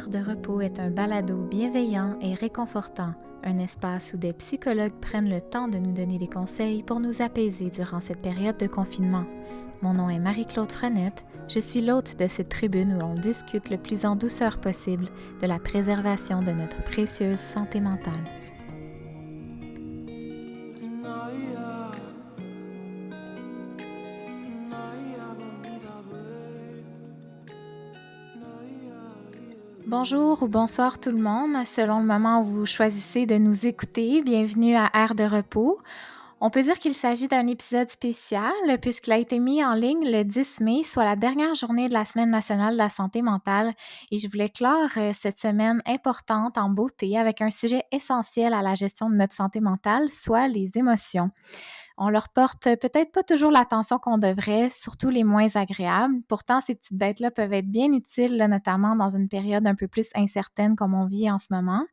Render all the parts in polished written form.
Air de repos est un balado bienveillant et réconfortant, un espace où des psychologues prennent le temps de nous donner des conseils pour nous apaiser durant cette période de confinement. Mon nom est Marie-Claude Frenette, je suis l'hôte de cette tribune où l'on discute le plus en douceur possible de la préservation de notre précieuse santé mentale. Bonjour ou bonsoir tout le monde, selon le moment où vous choisissez de nous écouter. Bienvenue à Air de repos. On peut dire qu'il s'agit d'un épisode spécial puisqu'il a été mis en ligne le 10 mai, soit la dernière journée de la Semaine nationale de la santé mentale. Et je voulais clore cette semaine importante en beauté avec un sujet essentiel à la gestion de notre santé mentale, soit les émotions. On leur porte peut-être pas toujours l'attention qu'on devrait, surtout les moins agréables. Pourtant, ces petites bêtes-là peuvent être bien utiles, là, notamment dans une période un peu plus incertaine comme on vit en ce moment.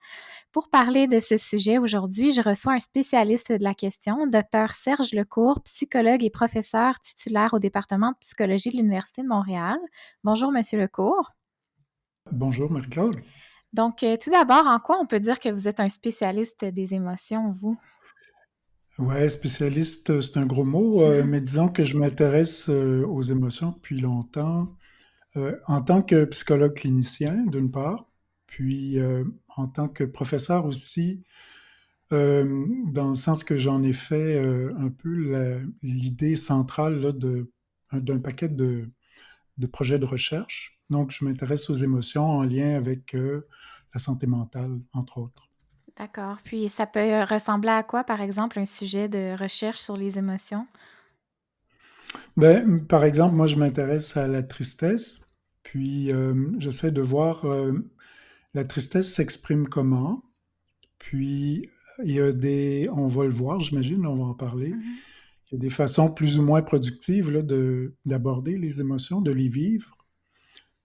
Pour parler de ce sujet, aujourd'hui, je reçois un spécialiste de la question, Dr Serge Lecourt, psychologue et professeur titulaire au département de psychologie de l'Université de Montréal. Bonjour, Monsieur Lecourt. Bonjour Marie-Claude. Donc, tout d'abord, en quoi on peut dire que vous êtes un spécialiste des émotions, vous? Ouais, spécialiste, c'est un gros mot, mais disons que je m'intéresse aux émotions depuis longtemps, en tant que psychologue clinicien, d'une part, puis en tant que professeur aussi, dans le sens que j'en ai fait un peu l'idée centrale là, d'un paquet de projets de recherche. Donc, je m'intéresse aux émotions en lien avec la santé mentale, entre autres. D'accord. Puis ça peut ressembler à quoi, par exemple, un sujet de recherche sur les émotions? Ben, par exemple, moi, je m'intéresse à la tristesse, puis j'essaie de voir la tristesse s'exprime comment, puis il y a on va le voir, j'imagine, on va en parler, Mhm. il y a des façons plus ou moins productives là, d'aborder les émotions, de les vivre,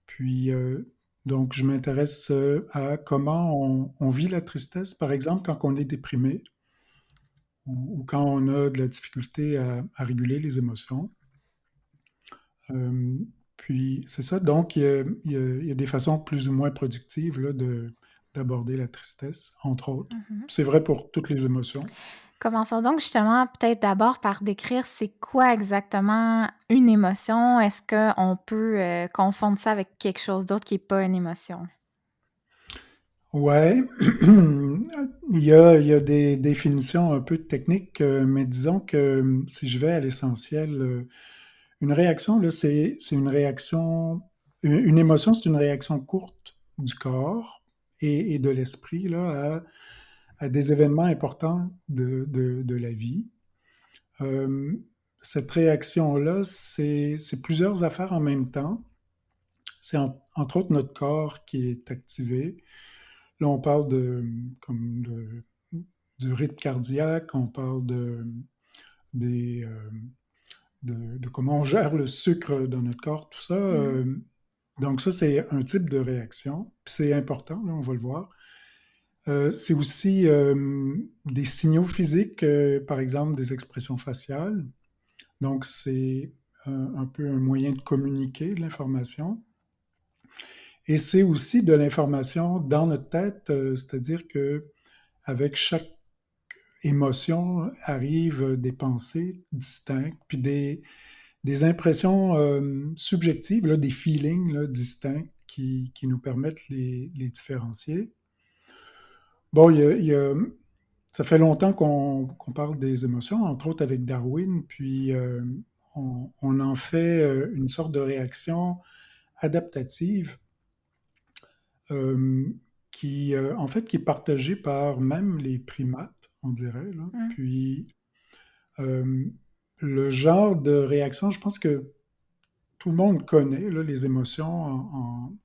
puis donc je m'intéresse à comment on vit la tristesse, par exemple, quand on est déprimé ou quand on a de la difficulté à réguler les émotions. Euh, Puis c'est ça, donc il y a des façons plus ou moins productives là, d'aborder la tristesse, entre autres. Mhm. C'est vrai pour toutes les émotions. Commençons donc justement peut-être d'abord par décrire c'est quoi exactement une émotion. Est-ce qu'on peut confondre ça avec quelque chose d'autre qui n'est pas une émotion? Ouais, il y a des définitions un peu techniques, mais disons que si je vais à l'essentiel, une réaction, là, c'est une réaction, une émotion, c'est une réaction courte du corps et de l'esprit là, à des événements importants de la vie. Euh, Cette réaction-là, c'est plusieurs affaires en même temps. C'est entre autres notre corps qui est activé. Là, on parle du rythme cardiaque, on parle des, de comment on gère le sucre dans notre corps, tout ça. Mhm. Donc ça, c'est un type de réaction. Puis c'est important, là, on va le voir. C'est aussi des signaux physiques, par exemple des expressions faciales. Donc c'est un peu un moyen de communiquer de l'information. Et c'est aussi de l'information dans notre tête, c'est-à-dire que avec chaque émotion arrivent des pensées distinctes, puis des impressions subjectives, là, des feelings là, distincts qui nous permettent les différencier. Bon, ça fait longtemps qu'on parle des émotions, entre autres avec Darwin, puis on en fait une sorte de réaction adaptative euh, en fait, qui est partagée par même les primates, on dirait, là. Mhm. Puis, euh, le genre de réaction, je pense que tout le monde connaît là, les émotions,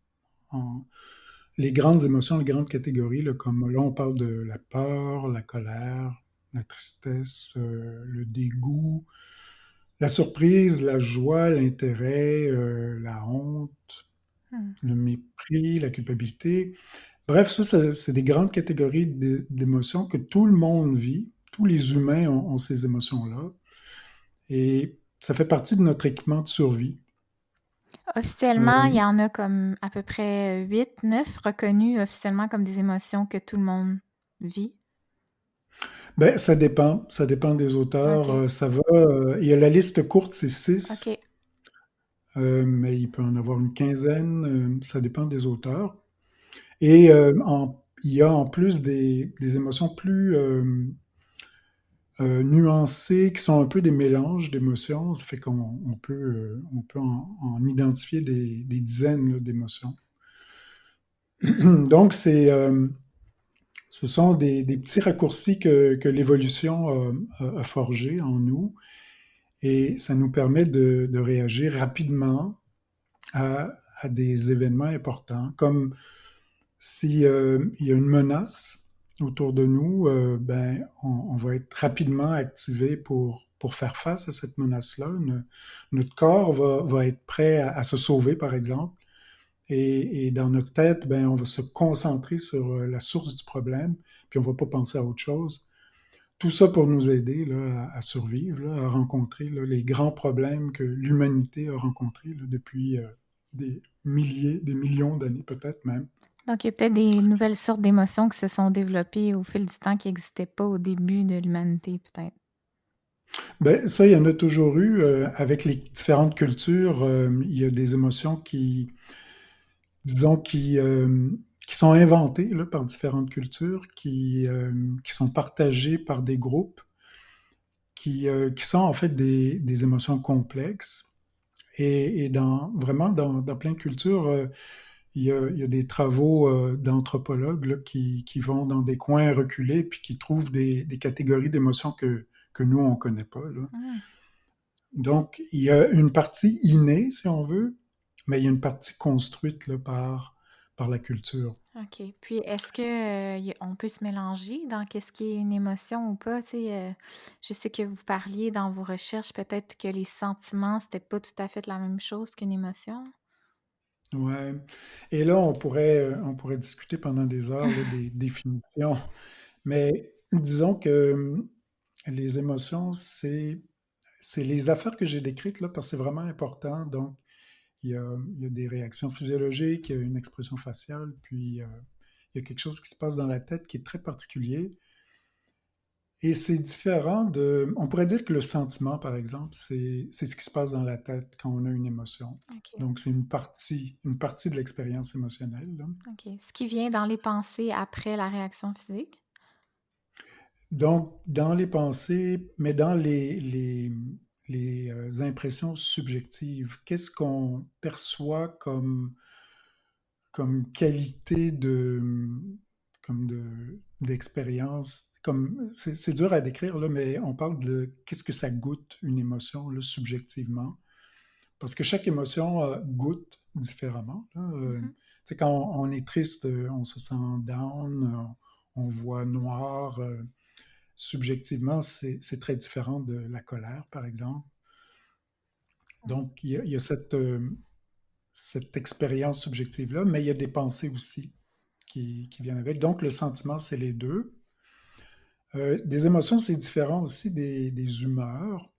les grandes émotions, les grandes catégories, là, comme là, on parle de la peur, la colère, la tristesse, le dégoût, la surprise, la joie, l'intérêt, la honte, Mhm. le mépris, la culpabilité. Bref, c'est des grandes catégories d'émotions que tout le monde vit. Tous les humains ont ces émotions-là. Et ça fait partie de notre équipement de survie. Officiellement, il Euh, y en a comme à peu près 8, 9 reconnus officiellement comme des émotions que tout le monde vit. ben, ça dépend des auteurs. OK. Ça va, il y a la liste courte, c'est OK. 6, mais il peut en avoir une quinzaine, ça dépend des auteurs. Et il y a en plus des émotions plus nuancées, qui sont un peu des mélanges d'émotions. Ça fait on peut en identifier des dizaines là, d'émotions. Donc, ce sont des petits raccourcis que l'évolution a forgés en nous et ça nous permet de réagir rapidement à des événements importants, comme si il y a une menace autour de nous, ben, on va être rapidement activé pour faire face à cette menace-là. Notre corps va être prêt à se sauver, par exemple. Et dans notre tête, ben, on va se concentrer sur la source du problème, puis on ne va pas penser à autre chose. Tout ça pour nous aider là, à survivre, là, à rencontrer là, les grands problèmes que l'humanité a rencontrés là, depuis des milliers, des millions d'années peut-être même. Donc, il y a peut-être des nouvelles sortes d'émotions qui se sont développées au fil du temps qui n'existaient pas au début de l'humanité, peut-être. Ben, ça, il y en a toujours eu. Avec les différentes cultures, il y a des émotions disons, qui sont inventées là, par différentes cultures, qui sont partagées par des groupes, qui sont en fait des émotions complexes. Et vraiment, dans plein de cultures, il y a des travaux d'anthropologues là, qui vont dans des coins reculés puis qui trouvent des catégories d'émotions que nous, on ne connaît pas. Là. Hmm. Donc, il y a une partie innée, si on veut, mais il y a une partie construite là, par la culture. OK. Puis, est-ce que on peut se mélanger dans qu'est-ce qui est une émotion ou pas? Tu sais, je sais que vous parliez dans vos recherches peut-être que les sentiments, c'était pas tout à fait la même chose qu'une émotion. Ouais. Et là, on pourrait discuter pendant des heures là, des définitions, mais disons que les émotions, c'est les affaires que j'ai décrites là, parce que c'est vraiment important. Donc, il y a des réactions physiologiques, il y a une expression faciale, puis il y a quelque chose qui se passe dans la tête qui est très particulier. Et c'est différent de... On pourrait dire que le sentiment, par exemple, c'est ce qui se passe dans la tête quand on a une émotion. OK. Donc, c'est une partie de l'expérience émotionnelle, là. OK. Ce qui vient dans les pensées après la réaction physique? Donc, dans les pensées, mais dans les impressions subjectives, qu'est-ce qu'on perçoit comme qualité d'expérience? C'est dur à décrire, là, mais on parle de qu'est-ce que ça goûte une émotion, là, subjectivement. Parce que chaque émotion goûte différemment, là. Mhm. Tu sais, quand on est triste, on se sent down, on voit noir. Subjectivement, c'est très différent de la colère, par exemple. Donc, il y a cette expérience subjective-là, mais il y a des pensées aussi qui viennent avec. Donc, le sentiment, c'est les deux. Des émotions, c'est différent aussi des humeurs.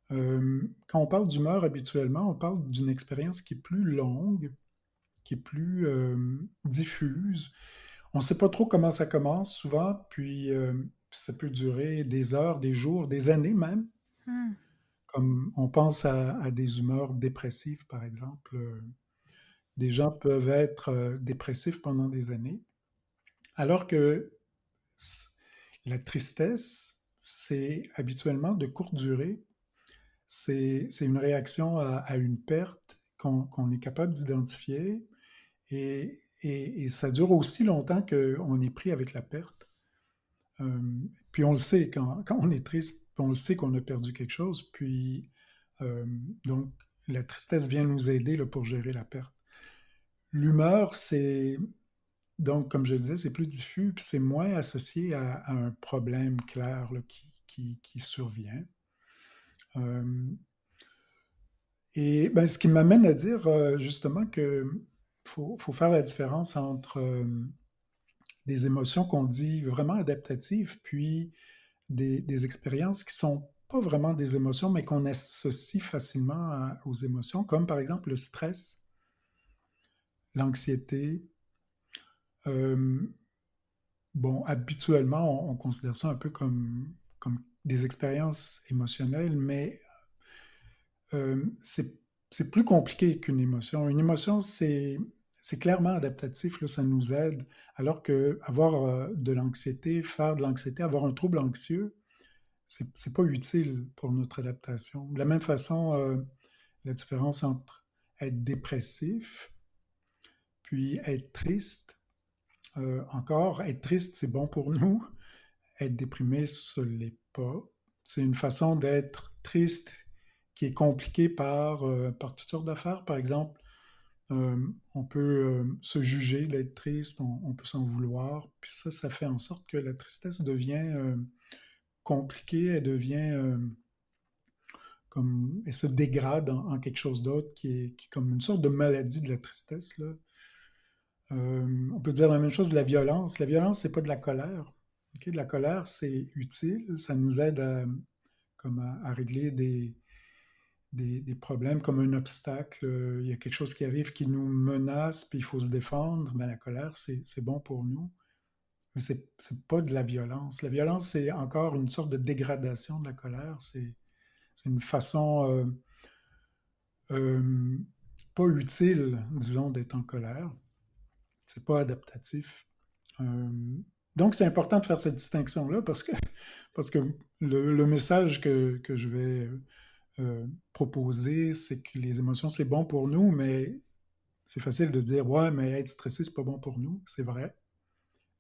Quand on parle d'humeur, habituellement, on parle d'une expérience qui est plus longue, qui est plus diffuse. On ne sait pas trop comment ça commence souvent, puis ça peut durer des heures, des jours, des années même. Hmm. Comme on pense à des humeurs dépressives, par exemple. Des gens peuvent être dépressifs pendant des années, alors que s- la tristesse, c'est habituellement de courte durée. C'est une réaction à une perte qu'on est capable d'identifier et ça dure aussi longtemps qu'on est pris avec la perte. Euh, Puis on le sait, quand on est triste, on le sait qu'on a perdu quelque chose, puis euh, donc la tristesse vient nous aider là, pour gérer la perte. L'humeur, donc comme je le disais, c'est plus diffus, puis c'est moins associé à un problème clair là, qui survient. Euh, et ben, ce qui m'amène à dire justement que faut faire la différence entre des émotions qu'on dit vraiment adaptatives, puis des expériences qui sont pas vraiment des émotions, mais qu'on associe facilement aux émotions, comme par exemple le stress, l'anxiété. Euh, bon, habituellement, on considère ça un peu comme des expériences émotionnelles, mais c'est plus compliqué qu'une émotion. Une émotion, c'est clairement adaptatif, là, ça nous aide, alors que avoir de l'anxiété, faire de l'anxiété, avoir un trouble anxieux, c'est pas utile pour notre adaptation. De la même façon, la différence entre être dépressif puis être triste, encore, être triste, c'est bon pour nous, être déprimé, ce l'est pas. C'est une façon d'être triste qui est compliquée par toutes sortes d'affaires. Par exemple, on peut se juger d'être triste, on peut s'en vouloir, puis ça fait en sorte que la tristesse devient compliquée, elle devient comme, elle se dégrade en quelque chose d'autre qui est comme une sorte de maladie de la tristesse, là. On peut dire la même chose de la violence. La violence, c'est pas de la colère. Ok, de la colère, c'est utile, ça nous aide comme à régler des problèmes comme un obstacle. Il y a quelque chose qui arrive qui nous menace, puis il faut se défendre. Mais la colère, c'est bon pour nous. Mais c'est pas de la violence. La violence, c'est encore une sorte de dégradation de la colère. C'est une façon euh, pas utile, disons, d'être en colère. C'est pas adaptatif. Euh, donc, c'est important de faire cette distinction-là parce que le message que je vais proposer, c'est que les émotions, c'est bon pour nous, mais c'est facile de dire, ouais, mais être stressé, c'est pas bon pour nous. C'est vrai.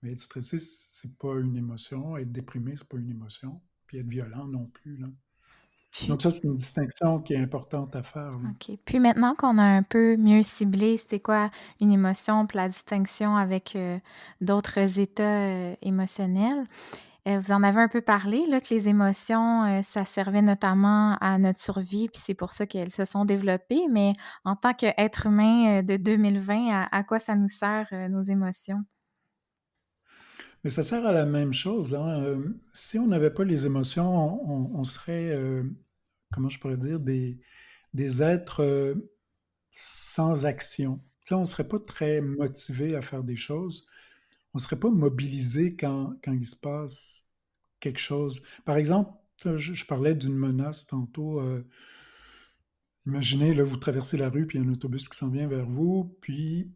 Mais être stressé, c'est pas une émotion. Être déprimé, c'est pas une émotion. Puis être violent non plus, là. Puis Donc ça, c'est une distinction qui est importante à faire, là. OK. Puis maintenant qu'on a un peu mieux ciblé c'était quoi une émotion, puis la distinction avec, d'autres états, émotionnels, vous en avez un peu parlé là, que les émotions, ça servait notamment à notre survie, puis c'est pour ça qu'elles se sont développées, mais en tant qu'être humain, de 2020, à quoi ça nous sert, nos émotions? Mais ça sert à la même chose, hein. Si on n'avait pas les émotions, on serait, comment je pourrais dire, des êtres sans action. Tu sais, on ne serait pas très motivé à faire des choses. On ne serait pas mobilisé quand il se passe quelque chose. Par exemple, je parlais d'une menace tantôt. Imaginez, là, vous traversez la rue, puis il y a un autobus qui s'en vient vers vous, puis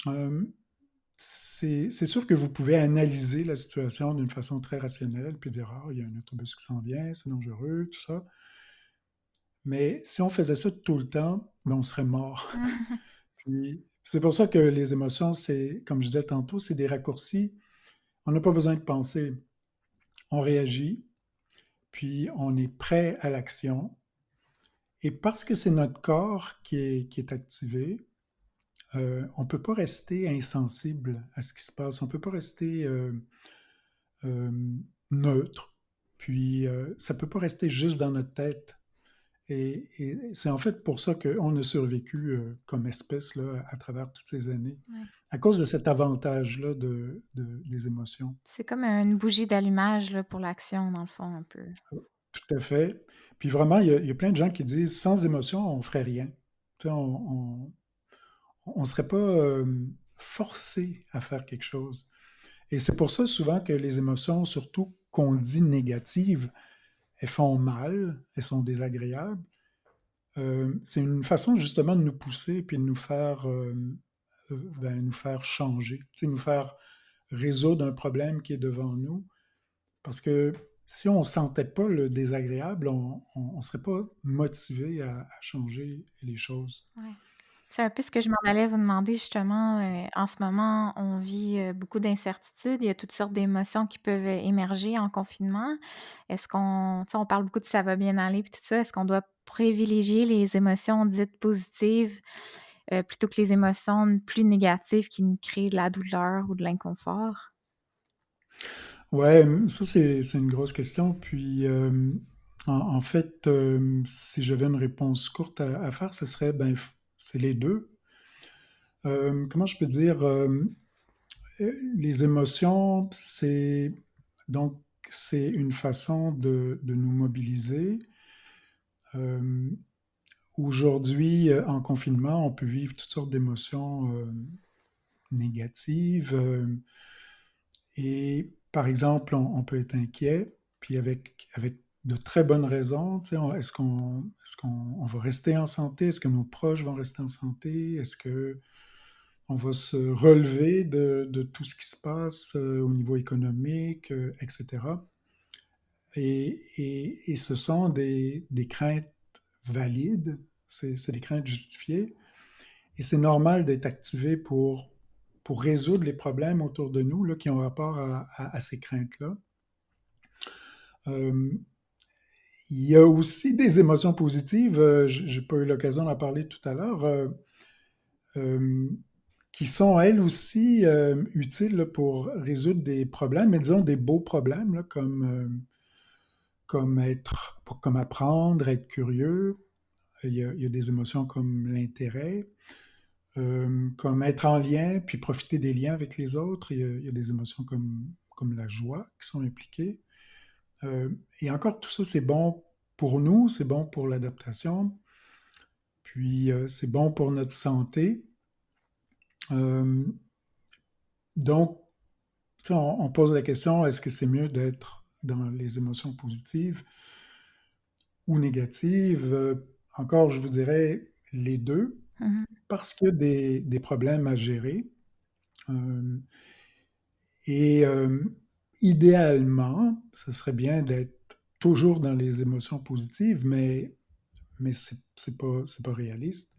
euh, c'est sûr que vous pouvez analyser la situation d'une façon très rationnelle, puis dire, ah, il y a un autobus qui s'en vient, c'est dangereux, tout ça. Mais si on faisait ça tout le temps, ben, on serait mort. Puis, c'est pour ça que les émotions, c'est, comme je disais tantôt, c'est des raccourcis. On n'a pas besoin de penser. On réagit, puis on est prêt à l'action. Et parce que c'est notre corps qui est activé, on ne peut pas rester insensible à ce qui se passe. On ne peut pas rester euh, neutre. Puis ça ne peut pas rester juste dans notre tête. Et c'est en fait pour ça qu'on a survécu comme espèce là, à travers toutes ces années, Ouais. à cause de cet avantage-là des émotions. C'est comme une bougie d'allumage là, pour l'action, dans le fond, un peu. Tout à fait. Puis vraiment, il y a plein de gens qui disent sans émotion, on ferait rien. Tu sais, on serait pas forcé à faire quelque chose. Et c'est pour ça souvent que les émotions, surtout qu'on dit négatives, elles font mal, elles sont désagréables. C'est une façon justement de nous pousser puis de nous faire changer, tu sais, nous faire résoudre un problème qui est devant nous. Parce que si on ne sentait pas le désagréable, on ne serait pas motivé à changer les choses. Ouais. C'est un peu ce que je m'en allais vous demander justement. En ce moment, on vit beaucoup d'incertitudes. Il y a toutes sortes d'émotions qui peuvent émerger en confinement. Est-ce qu'on, tu sais, on parle beaucoup de ça va bien aller puis tout ça. Est-ce qu'on doit privilégier les émotions dites positives plutôt que les émotions plus négatives qui nous créent de la douleur ou de l'inconfort? Ouais, ça c'est une grosse question. Puis en fait, si j'avais une réponse courte à faire, ce serait ben c'est les deux. Comment je peux dire les émotions, c'est donc c'est une façon de nous mobiliser. Euh, Aujourd'hui, en confinement, on peut vivre toutes sortes d'émotions négatives. Et par exemple, on peut être inquiet, puis avec de très bonnes raisons. Tu sais, est-ce qu'on va rester en santé? Est-ce que nos proches vont rester en santé? Est-ce que on va se relever de tout ce qui se passe au niveau économique, etc. Et ce sont des craintes valides, c'est des craintes justifiées, et c'est normal d'être activé pour résoudre les problèmes autour de nous là, qui ont rapport à ces craintes-là. Euh, il y a aussi des émotions positives, je n'ai pas eu l'occasion d'en parler tout à l'heure, euh, qui sont elles aussi utiles là, pour résoudre des problèmes, mais disons des beaux problèmes, là, comme apprendre, être curieux. Il y a des émotions comme l'intérêt, comme être en lien, puis profiter des liens avec les autres. Il y a des émotions comme la joie qui sont impliquées. Euh, et encore, tout ça, c'est bon pour nous, c'est bon pour l'adaptation, puis c'est bon pour notre santé. Euh, donc, on pose la question, est-ce que c'est mieux d'être dans les émotions positives ou négatives? Encore, je vous dirais les deux, Mhm. parce qu'il y a des problèmes à gérer. Euh, et idéalement, ce serait bien d'être toujours dans les émotions positives, mais c'est pas réaliste.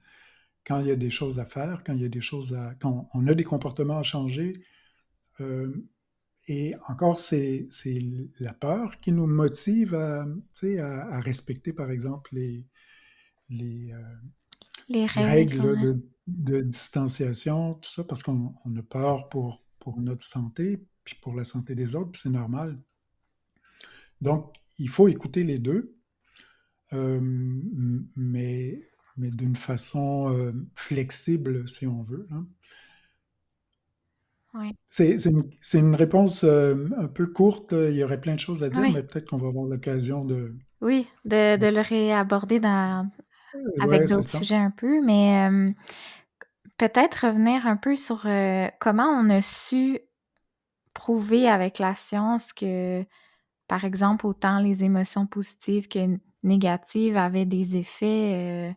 Quand il y a des choses à faire, quand il y a des choses quand on a des comportements à changer, euh, et encore, c'est la peur qui nous motive à respecter, par exemple, les, euh, Les les règles, règles ouais. de distanciation, tout ça, parce qu'on a peur pour notre santé, puis pour la santé des autres, puis c'est normal. Donc, il faut écouter les deux, mais, mais d'une façon flexible, si on veut, hein. Ouais. C'est une réponse un peu courte. Il y aurait plein de choses à dire, Oui, mais peut-être qu'on va avoir l'occasion de... oui, de le réaborder avec Ouais, c'est d'autres ça. sujets un peu, mais peut-être revenir un peu sur comment on a su prouver avec la science que, par exemple, autant les émotions positives que négatives avaient des effets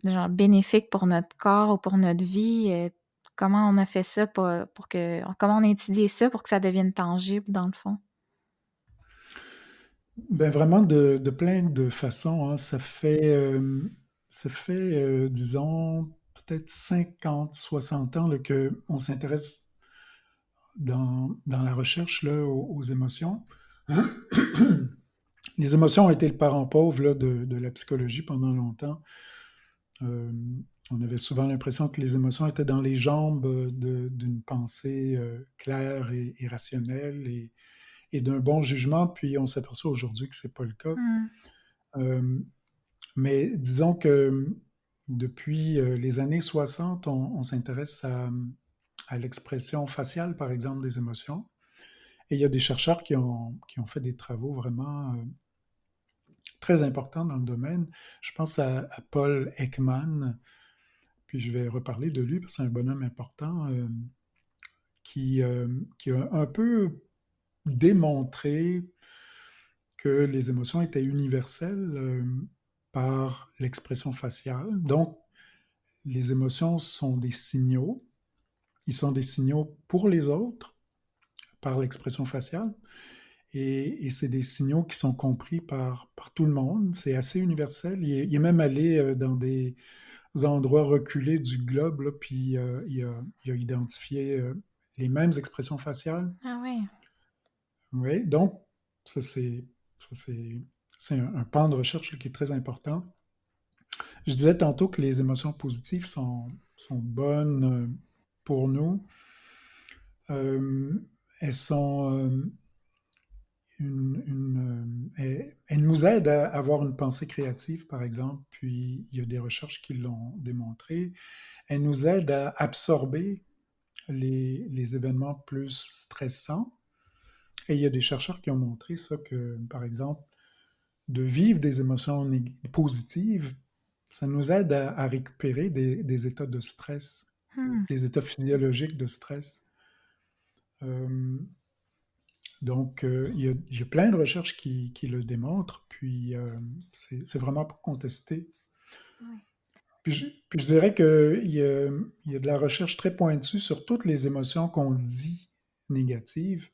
genre bénéfiques pour notre corps ou pour notre vie. Comment on a fait ça comment on a étudié ça pour que ça devienne tangible dans le fond? Ben vraiment de plein de façons, hein. Ça fait, disons, peut-être 50, 60 ans là, qu'on s'intéresse dans la recherche là, aux émotions. Les émotions ont été le parent pauvre là, de la psychologie pendant longtemps. Euh, on avait souvent l'impression que les émotions étaient dans les jambes d'une pensée claire et rationnelle et d'un bon jugement, puis on s'aperçoit aujourd'hui que c'est pas le cas. Hmm. Euh, mais disons que depuis les années 60, on s'intéresse à l'expression faciale, par exemple, des émotions. Et il y a des chercheurs qui ont fait des travaux vraiment très importants dans le domaine. Je pense à Paul Ekman, puis je vais reparler de lui parce que c'est un bonhomme important qui a un peu démontré que les émotions étaient universelles par l'expression faciale. Donc, les émotions sont des signaux. Ils sont des signaux pour les autres par l'expression faciale. Et c'est des signaux qui sont compris par tout le monde. C'est assez universel. Il est même allé dans des endroits reculés du globe, là, puis il a identifié les mêmes expressions faciales. Ah oui. Oui, donc ça c'est un pan de recherche là, qui est très important. Je disais tantôt que les émotions positives sont bonnes pour nous. Euh, elles sont elles nous aident à avoir une pensée créative, par exemple, puis il y a des recherches qui l'ont démontré. Elles nous aident à absorber les événements plus stressants. Et il y a des chercheurs qui ont montré ça, que, par exemple, de vivre des émotions positives, ça nous aide à récupérer des états de stress, Hmm. des états physiologiques de stress. Euh, donc, il y a plein de recherches qui le démontrent, puis c'est vraiment pas contesté. Ouais. Puis je dirais qu'il y a de la recherche très pointue sur toutes les émotions qu'on dit négatives.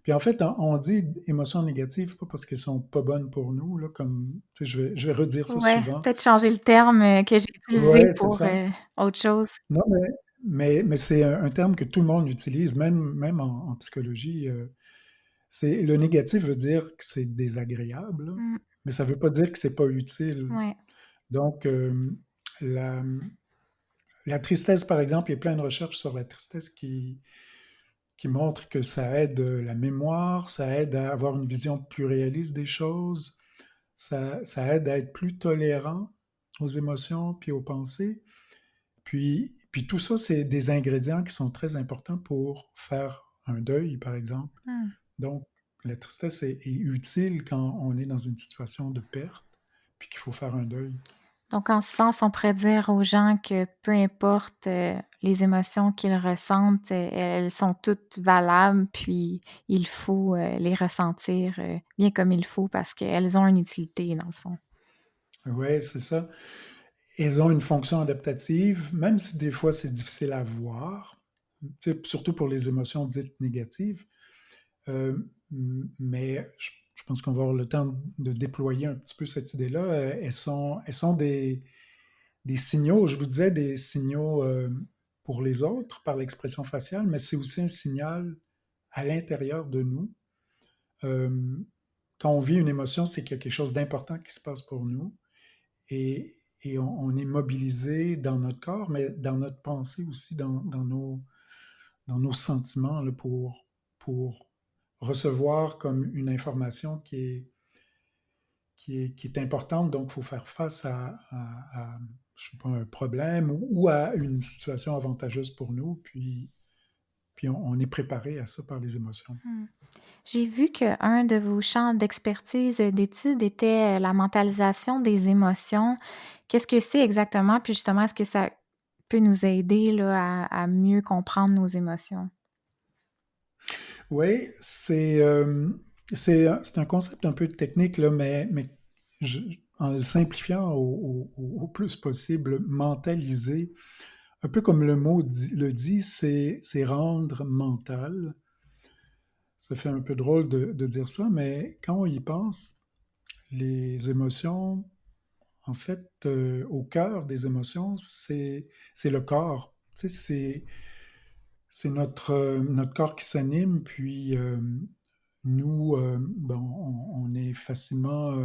Puis en fait, on dit émotions négatives pas parce qu'elles sont pas bonnes pour nous, là, comme, tu sais, je vais redire ça Ouais, souvent. peut-être changer le terme que j'ai utilisé Ouais, c'est pour ça. autre chose. Non, mais c'est un terme que tout le monde utilise, même en psychologie. Le négatif veut dire que c'est désagréable, là, Hmm. mais ça veut pas dire que c'est pas utile. Ouais. Donc, la, la tristesse, par exemple, il y a plein de recherches sur la tristesse qui montrent que ça aide la mémoire, ça aide à avoir une vision plus réaliste des choses, ça aide à être plus tolérant aux émotions puis aux pensées. Puis tout ça, c'est des ingrédients qui sont très importants pour faire un deuil, par exemple. Hmm. Donc, la tristesse est utile quand on est dans une situation de perte, puis qu'il faut faire un deuil. Donc, en ce sens, on pourrait dire aux gens que peu importe les émotions qu'ils ressentent, elles sont toutes valables, puis il faut les ressentir bien comme il faut parce qu'elles ont une utilité, dans le fond. Oui, c'est ça. Elles ont une fonction adaptative, même si des fois c'est difficile à voir, tu sais, surtout pour les émotions dites négatives. Euh, mais je pense qu'on va avoir le temps de déployer un petit peu cette idée-là. Elles sont des signaux, je vous disais, des signaux pour les autres par l'expression faciale, mais c'est aussi un signal à l'intérieur de nous. Euh, Quand on vit une émotion, c'est qu'il y a quelque chose d'important qui se passe pour nous et on est mobilisé dans notre corps, mais dans notre pensée aussi, dans nos sentiments là, pour recevoir comme une information qui est importante. Donc, il faut faire face à, je sais pas, un problème ou à une situation avantageuse pour nous. Puis on est préparé à ça par les émotions. Hmm. J'ai vu qu'un de vos champs d'expertise d'études était la mentalisation des émotions. Qu'est-ce que c'est exactement? Puis justement, est-ce que ça peut nous aider là, à mieux comprendre nos émotions? Oui, c'est un concept un peu technique, là, mais je- en le simplifiant au plus possible, mentaliser, un peu comme le mot le dit, c'est rendre mental. Ça fait un peu drôle de dire ça, mais quand on y pense, les émotions, en fait, au cœur des émotions, c'est le corps. Tu sais, c'est notre corps qui s'anime, puis nous, ben, on est facilement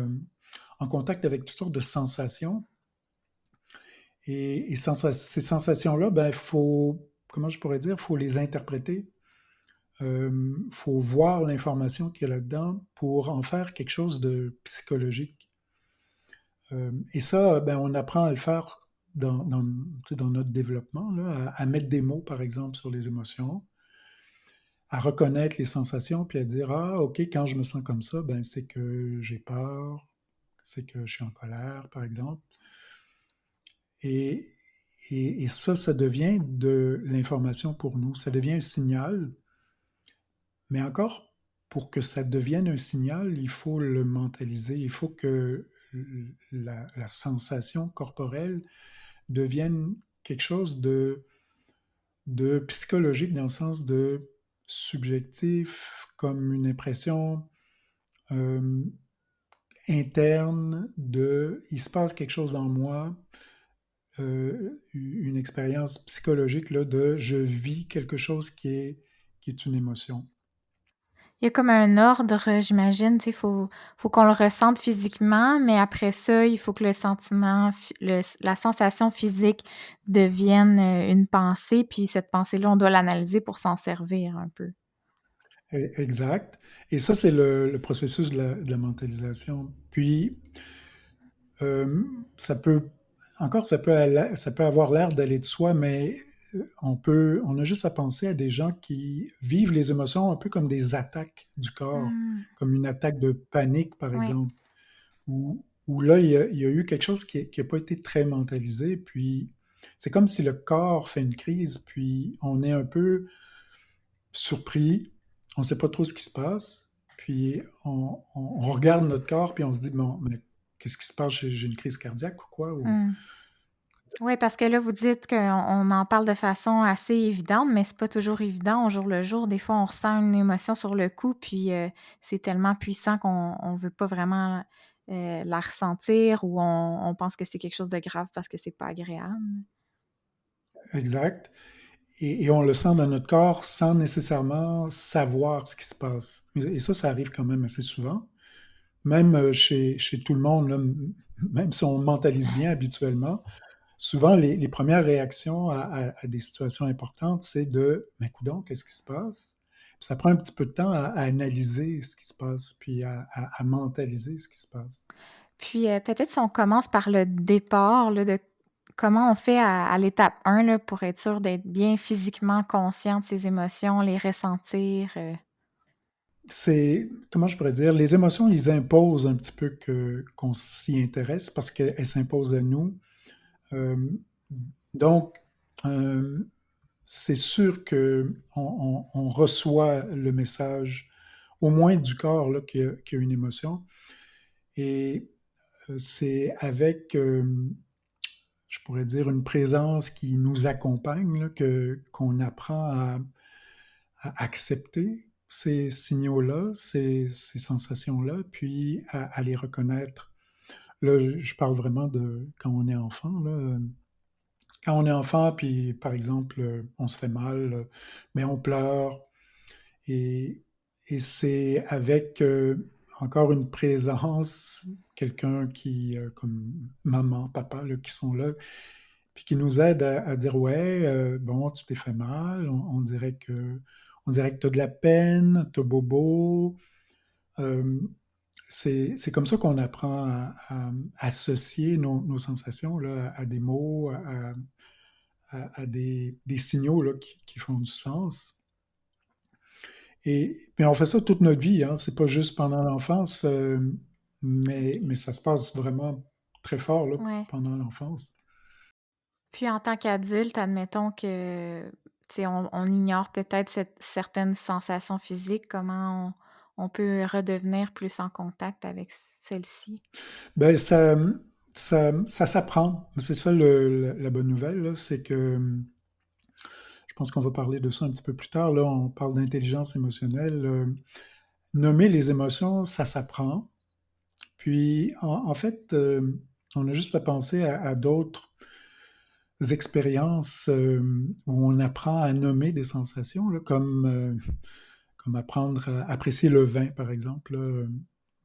en contact avec toutes sortes de sensations. Et ces sensations-là, ben, faut, comment je pourrais dire, faut les interpréter. Faut voir l'information qu'il y a là-dedans pour en faire quelque chose de psychologique. Et ça, ben, on apprend à le faire tu sais, dans notre développement, là, à mettre des mots, par exemple, sur les émotions, à reconnaître les sensations, puis à dire, ah, OK, quand je me sens comme ça, ben, c'est que j'ai peur, c'est que je suis en colère, par exemple. Et, et ça, ça devient de l'information pour nous. Ça devient un signal, mais encore, pour que ça devienne un signal, il faut le mentaliser. Il faut que la sensation corporelle devienne quelque chose de psychologique dans le sens de subjectif, comme une impression euh, interne de il se passe quelque chose en moi, une expérience psychologique là, de je vis quelque chose qui est une émotion. Il y a comme un ordre, j'imagine, tu sais, faut qu'on le ressente physiquement, mais après ça, il faut que le sentiment, la sensation physique devienne une pensée, puis cette pensée-là, on doit l'analyser pour s'en servir un peu. Exact. Et ça, c'est le processus de la mentalisation. Puis, euh, ça peut, encore, ça peut avoir l'air d'aller de soi, mais on a juste à penser à des gens qui vivent les émotions un peu comme des attaques du corps, Mmh. comme une attaque de panique, par Ouais. exemple, où là, il y a eu quelque chose qui a pas été très mentalisé, puis c'est comme si le corps fait une crise, puis on est un peu surpris, on sait pas trop ce qui se passe, puis on regarde notre corps, puis on se dit, bon, mais qu'est-ce qui se passe? J'ai une crise cardiaque ou quoi? Ou... Mmh. Oui, parce que là, vous dites qu'on en parle de façon assez évidente, mais c'est pas toujours évident au jour le jour. Des fois, on ressent une émotion sur le coup, puis c'est tellement puissant qu'on veut pas vraiment la ressentir ou on pense que c'est quelque chose de grave parce que c'est pas agréable. Exact. Et on le sent dans notre corps sans nécessairement savoir ce qui se passe. Et ça arrive quand même assez souvent. Même chez tout le monde, là, même si on mentalise bien habituellement, souvent les premières réactions à des situations importantes, c'est de mais coudonc, qu'est-ce qui se passe? Puis ça prend un petit peu de temps à analyser ce qui se passe, puis à mentaliser ce qui se passe. Puis peut-être si on commence par le départ, là, de comment on fait à l'étape 1 là, pour être sûr d'être bien physiquement conscient de ses émotions, les ressentir. C'est, comment je pourrais dire, les émotions, ils imposent un petit peu qu'on s'y intéresse parce qu'elles s'imposent à nous. Euh, donc, euh, c'est sûr que on reçoit le message, au moins du corps, là, qu'il y a une émotion. Et c'est avec, je pourrais dire, une présence qui nous accompagne, là, qu'on apprend à accepter ces signaux-là, ces sensations-là, puis à les reconnaître. Là, je parle vraiment de quand on est enfant, là. Quand on est enfant, puis par exemple, on se fait mal, mais on pleure, et, et c'est avec encore une présence, quelqu'un qui, comme maman, papa, là, qui sont là, puis qui nous aide à dire ouais, bon, tu t'es fait mal, on dirait que tu as de la peine, tu as bobo. Euh, c'est comme ça qu'on apprend à associer nos sensations là, à des mots, à des signaux là, qui font du sens. Mais on fait ça toute notre vie, hein. C'est pas juste pendant l'enfance, mais ça se passe vraiment très fort là, Ouais. pendant l'enfance. Puis en tant qu'adulte, admettons que, tu sais, on ignore peut-être certaines sensations physiques, comment on peut redevenir plus en contact avec celles-ci? Ben, ça s'apprend. C'est ça la bonne nouvelle, là, c'est que je pense qu'on va parler de ça un petit peu plus tard. Là, on parle d'intelligence émotionnelle. Nommer les émotions, ça s'apprend. Puis, en fait, on a juste à penser à d'autres expériences où on apprend à nommer des sensations, là, comme apprendre à apprécier le vin, par exemple. Là.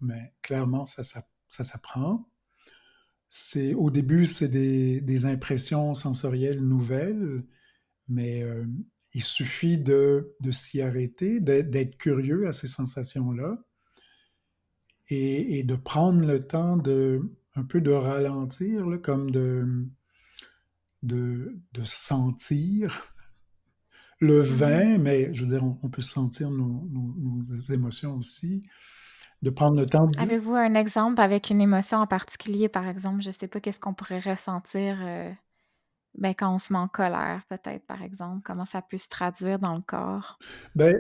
Mais clairement, ça s'apprend. Au début, c'est des impressions sensorielles nouvelles, mais il suffit de s'y arrêter, d'être curieux à ces sensations-là et de prendre le temps un peu de ralentir, là, comme de sentir le Mhm. vin, mais je veux dire, on peut sentir nos émotions aussi, de prendre le temps de... Avez-vous un exemple avec une émotion en particulier, par exemple? Je sais pas, qu'est-ce qu'on pourrait ressentir ben, quand on se met en colère, peut-être, par exemple? Comment ça peut se traduire dans le corps? Ben,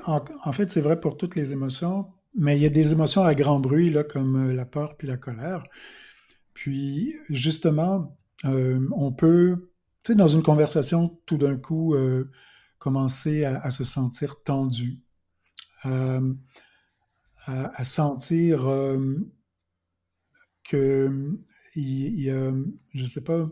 en fait, c'est vrai pour toutes les émotions, mais il y a des émotions à grand bruit, là, comme la peur puis la colère. Puis, justement, on peut, tu sais, dans une conversation, tout d'un coup, commencer à se sentir tendu, à, à sentir que il y a, je sais pas,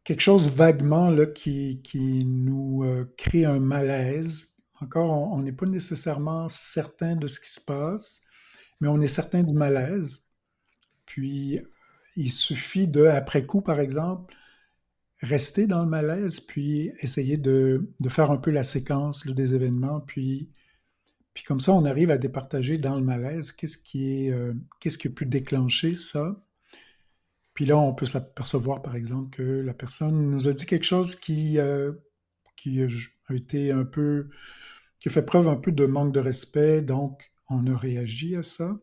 quelque chose vaguement là, qui nous crée un malaise. Encore, on n'est pas nécessairement certain de ce qui se passe, mais on est certain du malaise. Puis, il suffit de, après coup, par exemple, rester dans le malaise, puis essayer de faire un peu la séquence là, des événements, puis comme ça, on arrive à départager dans le malaise qu'est-ce qui a pu déclencher ça. Puis là, on peut s'apercevoir, par exemple, que la personne nous a dit quelque chose qui a été un peu, qui a fait preuve un peu de manque de respect, donc on a réagi à ça.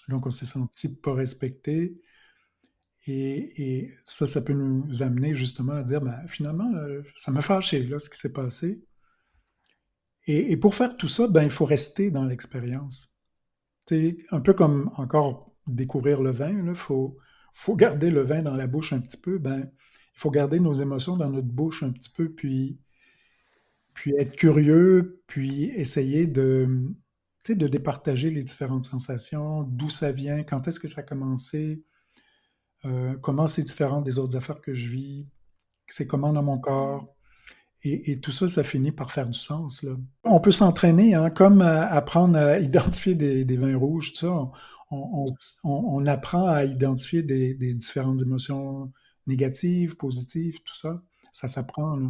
Donc on s'est senti pas respecté. Et ça peut nous amener justement à dire, ben, finalement, ça m'a fâché, là, ce qui s'est passé. Et pour faire tout ça, ben, il faut rester dans l'expérience. C'est un peu comme encore découvrir le vin, il faut garder le vin dans la bouche un petit peu, ben, il faut garder nos émotions dans notre bouche un petit peu, puis être curieux, puis essayer de départager les différentes sensations, d'où ça vient, quand est-ce que ça a commencé, comment c'est différent des autres affaires que je vis, c'est comment dans mon Mm. corps. Et tout ça, ça finit par faire du sens, là. On peut s'entraîner, hein, comme apprendre à identifier des vins rouges, tout ça. On, on apprend à identifier des différentes émotions négatives, positives, tout ça. Ça s'apprend, là.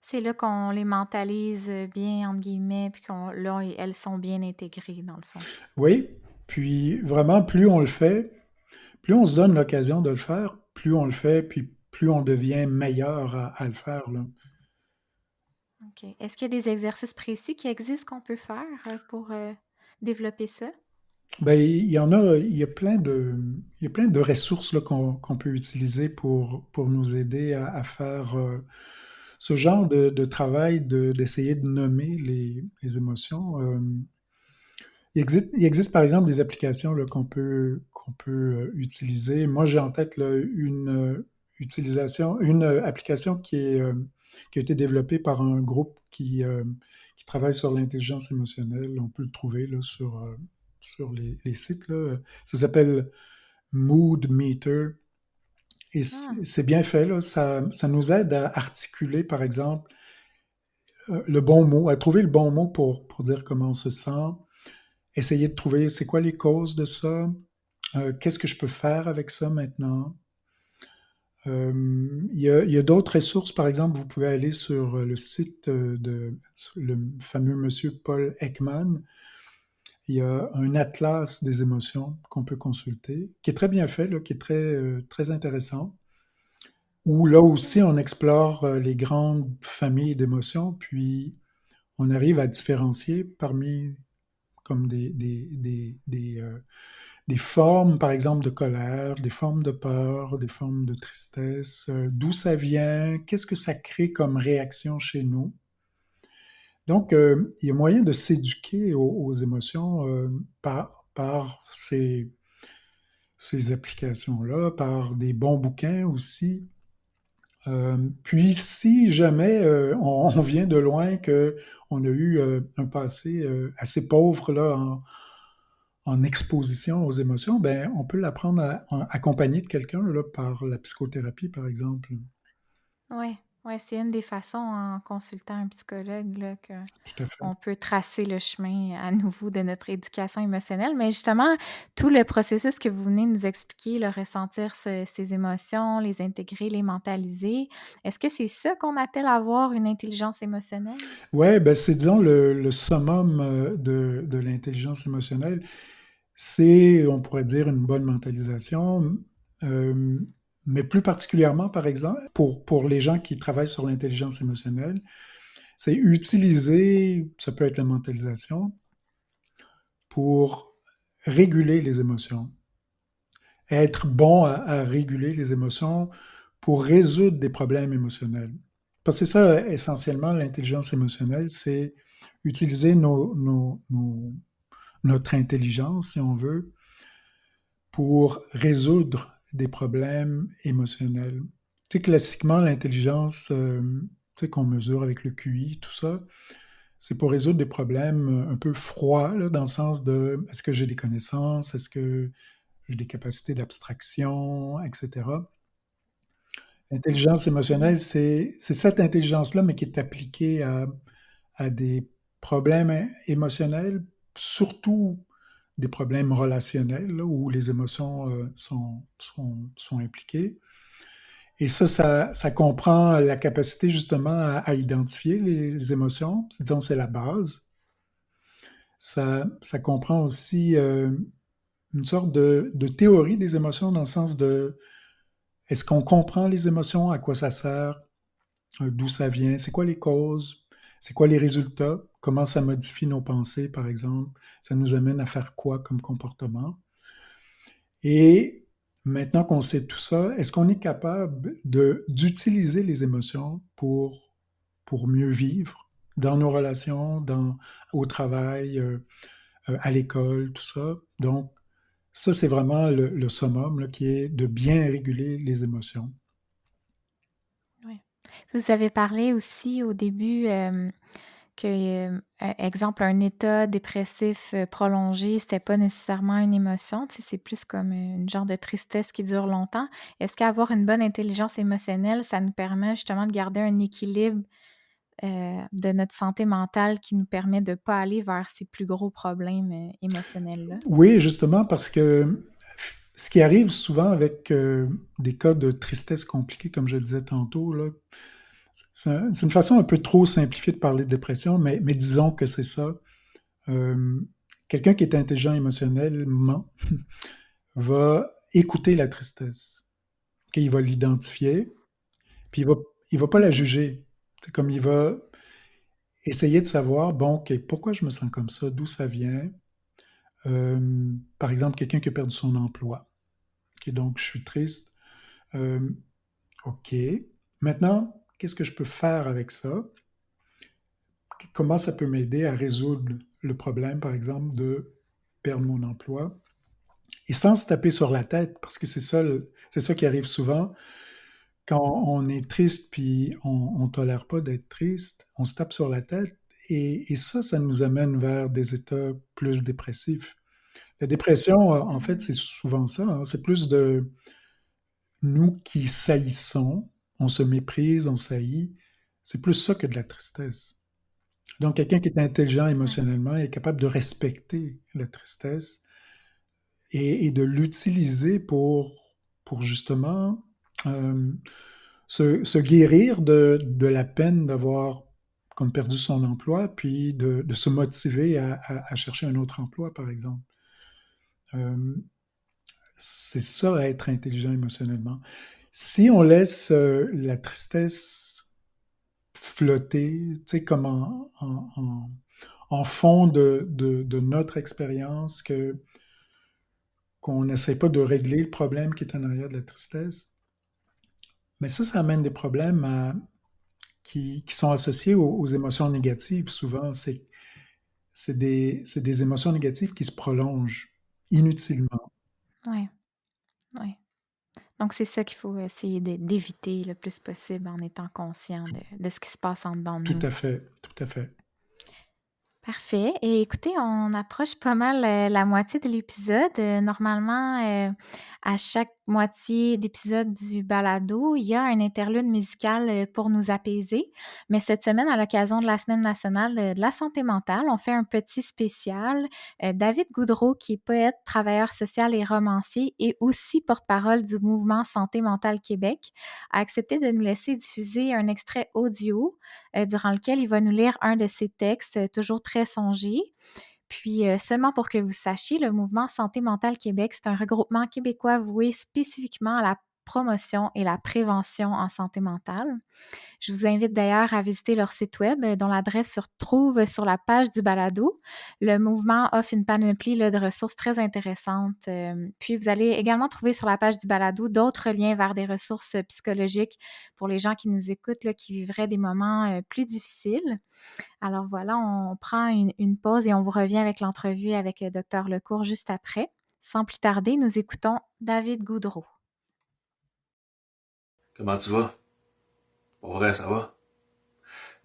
C'est là qu'on les mentalise bien, entre guillemets, puis là, elles sont bien intégrées, dans le fond. Oui, puis vraiment, plus on le fait, plus on se donne l'occasion de le faire, plus on le fait, puis plus on devient meilleur à le faire, là. OK. Est-ce qu'il y a des exercices précis qui existent qu'on peut faire pour développer ça? Ben, il y en a, il y a plein de ressources là, qu'on peut utiliser pour nous aider à faire ce genre de travail, d'essayer de nommer les émotions. Il existe par exemple des applications là, qu'on peut utiliser. Moi, j'ai en tête là, une application qui a été développée par un groupe qui travaille sur l'intelligence émotionnelle. On peut le trouver là, sur les sites. Là. Ça s'appelle Mood Meter. Et Ah, c'est bien fait. Là. Ça nous aide à articuler, par exemple, le bon mot, à trouver le bon mot pour dire comment on se sent. Essayer de trouver c'est quoi les causes de ça, qu'est-ce que je peux faire avec ça maintenant. Il y a d'autres ressources, par exemple, vous pouvez aller sur le site de le fameux monsieur Paul Ekman. Il y a un atlas des émotions qu'on peut consulter, qui est très bien fait, là, qui est très intéressant, où là aussi OK. on explore les grandes familles d'émotions, puis on arrive à différencier parmi comme des formes, par exemple, de colère, des formes de peur, des formes de tristesse, d'où ça vient, qu'est-ce que ça crée comme réaction chez nous. Donc, il y a moyen de s'éduquer aux émotions par ces applications-là, par des bons bouquins aussi. Puis, si jamais on vient de loin, que on a eu un passé assez pauvre là, en exposition aux émotions, ben, on peut l'apprendre accompagné de quelqu'un là, par la psychothérapie, par exemple. Ouais, ouais, c'est une des façons en consultant un psychologue là, que Tout à fait. on peut tracer le chemin à nouveau de notre éducation émotionnelle. Mais justement, tout le processus que vous venez de nous expliquer, le ressentir ces émotions, les intégrer, les mentaliser, est-ce que c'est ça qu'on appelle avoir une intelligence émotionnelle? Ouais, ben, c'est, disons, le summum de l'intelligence émotionnelle. C'est, on pourrait dire, une bonne mentalisation, euh, mais plus particulièrement, par exemple, pour les gens qui travaillent sur l'intelligence émotionnelle, c'est utiliser, ça peut être la mentalisation, pour réguler les émotions. Être bon à réguler les émotions pour résoudre des problèmes émotionnels. Parce que c'est ça, essentiellement, l'intelligence émotionnelle, c'est utiliser notre intelligence, si on veut, pour résoudre des problèmes émotionnels. Tu sais, classiquement, l'intelligence, tu sais, qu'on mesure avec le QI, tout ça, c'est pour résoudre des problèmes un peu froids, là, dans le sens de est-ce que j'ai des connaissances, est-ce que j'ai des capacités d'abstraction, etc. L'intelligence Mhm. émotionnelle, c'est cette intelligence-là, mais qui est appliquée à des problèmes émotionnels, surtout des problèmes relationnels, là, où les émotions sont impliquées. Et ça comprend la capacité justement à identifier les émotions. Disons, c'est la base. Ça comprend aussi une sorte de théorie des émotions dans le sens de est-ce qu'on comprend les émotions, à quoi ça sert, d'où ça vient, c'est quoi les causes, c'est quoi les résultats, comment ça modifie nos pensées, par exemple, ça nous amène à faire quoi comme comportement. Et maintenant qu'on sait tout ça, est-ce qu'on est capable d'utiliser les émotions pour mieux vivre dans nos relations, au travail, à l'école, tout ça. Donc, ça, c'est vraiment le summum là, qui est de bien réguler les émotions. Ouais. Vous avez parlé aussi au début que, exemple, un état dépressif prolongé, c'était pas nécessairement une émotion, tu sais, c'est plus comme une genre de tristesse qui dure longtemps. Est-ce qu'avoir une bonne intelligence émotionnelle, ça nous permet justement de garder un équilibre de notre santé mentale qui nous permet de pas aller vers ces plus gros problèmes émotionnels-là? Oui, justement, parce que ce qui arrive souvent avec des cas de tristesse compliquée, comme je le disais tantôt, là, c'est une façon un peu trop simplifiée de parler de dépression, mais disons que c'est ça. Euh, Quelqu'un qui est intelligent émotionnellement va écouter la tristesse. Ok, il va l'identifier, puis il va pas la Mhm. juger. C'est comme il va essayer de savoir, bon, ok, pourquoi je me sens comme ça, d'où ça vient. Par exemple, quelqu'un qui a perdu son emploi. Ok, donc, je suis triste. Euh, ok. Maintenant, qu'est-ce que je peux faire avec ça? Comment ça peut m'aider à résoudre le problème, par exemple, de perdre mon emploi? Et sans se taper sur la tête, parce que c'est ça qui arrive souvent. Quand on est triste puis on tolère pas d'être triste, on se tape sur la tête et ça nous amène vers des états plus dépressifs. La dépression, en fait, Mhm. c'est souvent ça, hein, c'est plus de nous qui saillissons, on se méprise, on saillit. C'est plus ça que de la tristesse. Donc, quelqu'un qui est intelligent Ouais. émotionnellement est capable de respecter la tristesse et de l'utiliser pour justement euh, se guérir de la peine d'avoir comme perdu son emploi, puis de se motiver à chercher un autre emploi, par exemple. Euh, c'est ça, être intelligent émotionnellement. Si on laisse la tristesse flotter, tu sais, comme en fond de notre expérience, qu'on n'essaie pas de régler le problème qui est en arrière de la tristesse, mais ça amène des problèmes qui sont associés aux émotions négatives. Souvent, c'est des émotions négatives qui se prolongent inutilement. Ouais. Ouais. Donc, c'est ça qu'il faut essayer d'éviter le plus possible en étant conscient de ce qui se passe en dedans de Tout nous. à fait, tout à fait. Parfait. Et écoutez, on approche pas mal la moitié de l'épisode. Normalement, à chaque moitié d'épisode du balado, il y a un interlude musical pour nous apaiser. Mais cette semaine, à l'occasion de la Semaine nationale de la santé mentale, on fait un petit spécial. David Goudreau, qui est poète, travailleur social et romancier, et aussi porte-parole du mouvement Santé mentale Québec, a accepté de nous laisser diffuser un extrait audio durant lequel il va nous lire un de ses textes, toujours très songés. Puis, seulement pour que vous sachiez, le mouvement Santé mentale Québec, c'est un regroupement québécois voué spécifiquement à la promotion et la prévention en santé mentale. Je vous invite d'ailleurs à visiter leur site web dont l'adresse se retrouve sur la page du balado. Le mouvement offre une panoplie là, de ressources très intéressantes. Puis vous allez également trouver sur la page du balado d'autres liens vers des ressources psychologiques pour les gens qui nous écoutent, là, qui vivraient des moments plus difficiles. Alors voilà, on prend une pause et on vous revient avec l'entrevue avec Dr Lecourt juste après. Sans plus tarder, nous écoutons David Goudreau. Comment tu vas? Pour vrai, ça va?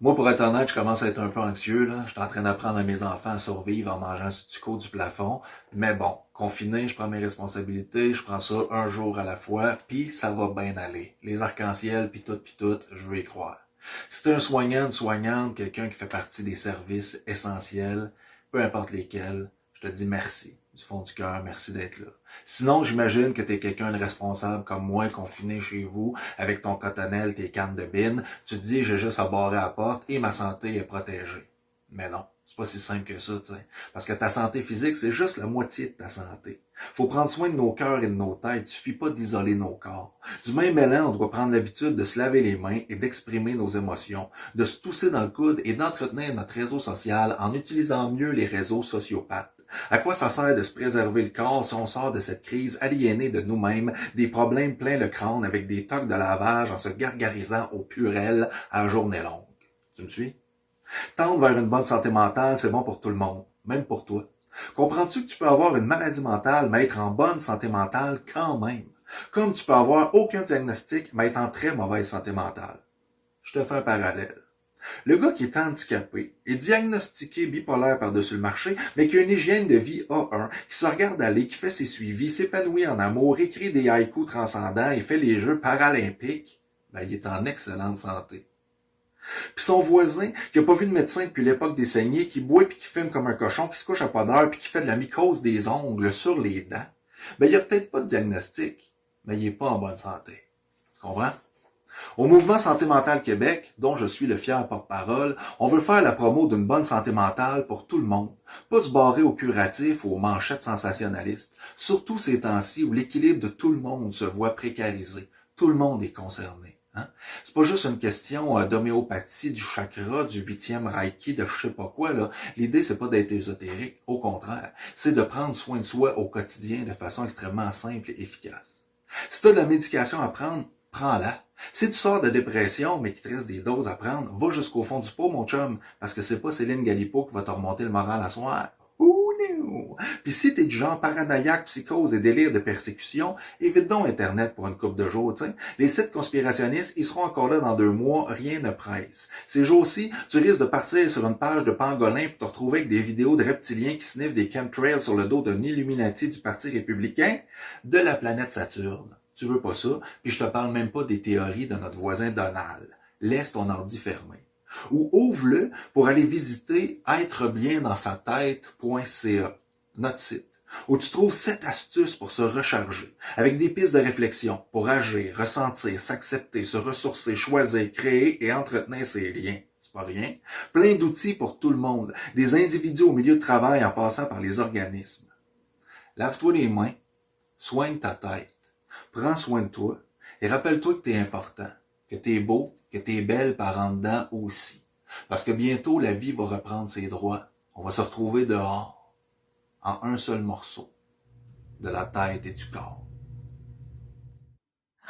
Moi, pour être honnête, je commence à être un peu anxieux, là. Je suis en train d'apprendre à mes enfants à survivre en mangeant sur du coup du plafond. Mais bon, confiné, je prends mes responsabilités, je prends ça un jour à la fois, puis ça va bien aller. Les arcs-en-ciel, puis tout, je veux y croire. Si t'es un soignant, une soignante, quelqu'un qui fait partie des services essentiels, peu importe lesquels, je te dis merci. Du fond du cœur, merci d'être là. Sinon, j'imagine que t'es quelqu'un de responsable comme moi, confiné chez vous, avec ton cotonnelle, tes cannes de bine. Tu te dis, j'ai juste à barrer la porte et ma santé est protégée. Mais non, c'est C'est pas si simple que ça, tu sais. Parce que ta santé physique, c'est juste la moitié de ta santé. Faut prendre soin de nos cœurs et de nos têtes. Il suffit pas d'isoler nos corps. Du même élan, on doit prendre l'habitude de se laver les mains et d'exprimer nos émotions, de se tousser dans le coude et d'entretenir notre réseau social en utilisant mieux les réseaux sociopathes. À quoi ça sert de se préserver le corps si on sort de cette crise aliénée de nous-mêmes, des problèmes plein le crâne avec des tocs de lavage en se gargarisant au purel à journée longue? Tu me suis? Tendre vers une bonne santé mentale, c'est bon pour tout le monde, même pour toi. Comprends-tu que tu peux avoir une maladie mentale, mais être en bonne santé mentale quand même? Comme tu peux avoir aucun diagnostic, mais être en très mauvaise santé mentale. Je te fais un parallèle. Le gars qui est handicapé est diagnostiqué bipolaire par-dessus le marché, mais qui a une hygiène de vie A1, qui se regarde aller, qui fait ses suivis, s'épanouit en amour, écrit des haïkus transcendants et fait les Jeux paralympiques, ben, il est en excellente santé. Puis son voisin, qui a pas vu de médecin depuis l'époque des saignées, qui boit puis qui fume comme un cochon, qui se couche à pas d'heure puis qui fait de la mycose des ongles sur les dents, ben, il a peut-être pas de diagnostic, mais il est pas en bonne santé. Tu comprends? Au Mouvement Santé Mentale Québec, dont je suis le fier porte-parole, on veut faire la promo d'une bonne santé mentale pour tout le monde. Pas se barrer au curatif ou aux manchettes sensationnalistes. Surtout ces temps-ci où l'équilibre de tout le monde se voit précarisé. Tout le monde est concerné. Hein? C'est pas juste une question d'homéopathie, du chakra, du 8e reiki, de je sais pas quoi. Là. L'idée, c'est pas d'être ésotérique. Au contraire, c'est de prendre soin de soi au quotidien de façon extrêmement simple et efficace. Si tu as de la médication à prendre, prends-la. Si tu sors de dépression, mais qu'il te reste des doses à prendre, va jusqu'au fond du pot, mon chum, parce que c'est pas Céline Galipo qui va te remonter le moral à soir. Oh no! Puis si t'es du genre paranoïaque, psychose et délire de persécution, évite donc Internet pour une couple de jours, tu sais. Les sites conspirationnistes, ils seront encore là dans 2 mois, rien ne presse. Ces jours-ci, tu risques de partir sur une page de pangolin pour te retrouver avec des vidéos de reptiliens qui sniffent des chemtrails sur le dos d'un Illuminati du Parti républicain de la planète Saturne. Tu veux pas ça, puis je te parle même pas des théories de notre voisin Donald. Laisse ton ordi fermé. Ou ouvre-le pour aller visiter êtrebiendansa-tête.ca, notre site, où tu trouves 7 astuces pour se recharger, avec des pistes de réflexion pour agir, ressentir, s'accepter, se ressourcer, choisir, créer et entretenir ses liens. C'est pas rien. Plein d'outils pour tout le monde, des individus au milieu de travail en passant par les organismes. Lave-toi les mains, soigne ta tête. Prends soin de toi et rappelle-toi que t'es important, que t'es beau, que t'es belle par en dedans aussi. Parce que bientôt, la vie va reprendre ses droits. On va se retrouver dehors, en un seul morceau, de la tête et du corps.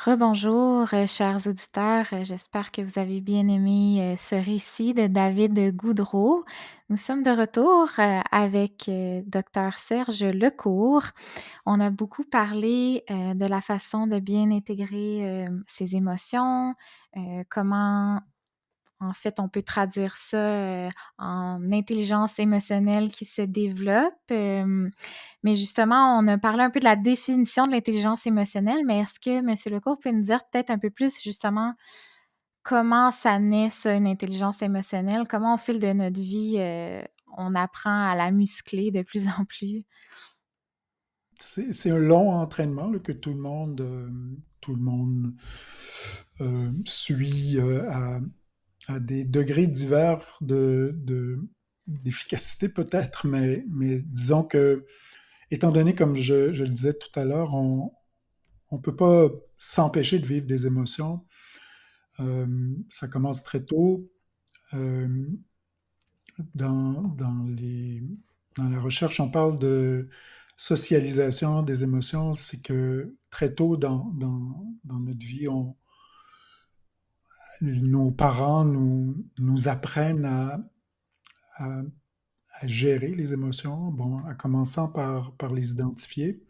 Rebonjour, chers auditeurs. J'espère que vous avez bien aimé ce récit de David Goudreau. Nous sommes de retour avec Dr Serge Lecourt. On a beaucoup parlé de la façon de bien intégrer ses émotions, comment en fait on peut traduire ça en intelligence émotionnelle qui se développe. Mais justement, on a parlé un peu de la définition de l'intelligence émotionnelle, mais est-ce que, M. Lecourt, peut nous dire peut-être un peu plus justement comment ça naît, ça, une intelligence émotionnelle? Comment au fil de notre vie, on apprend à la muscler de plus en plus? C'est un long entraînement là, que tout le monde suit à des degrés divers d'efficacité peut-être, mais disons que, étant donné, comme je le disais tout à l'heure, on ne peut pas s'empêcher de vivre des émotions. Ça commence très tôt. Euh, dans la recherche, on parle de socialisation des émotions. C'est que très tôt dans notre vie, nos parents nous apprennent à- à gérer les émotions, bon, en commençant par les identifier.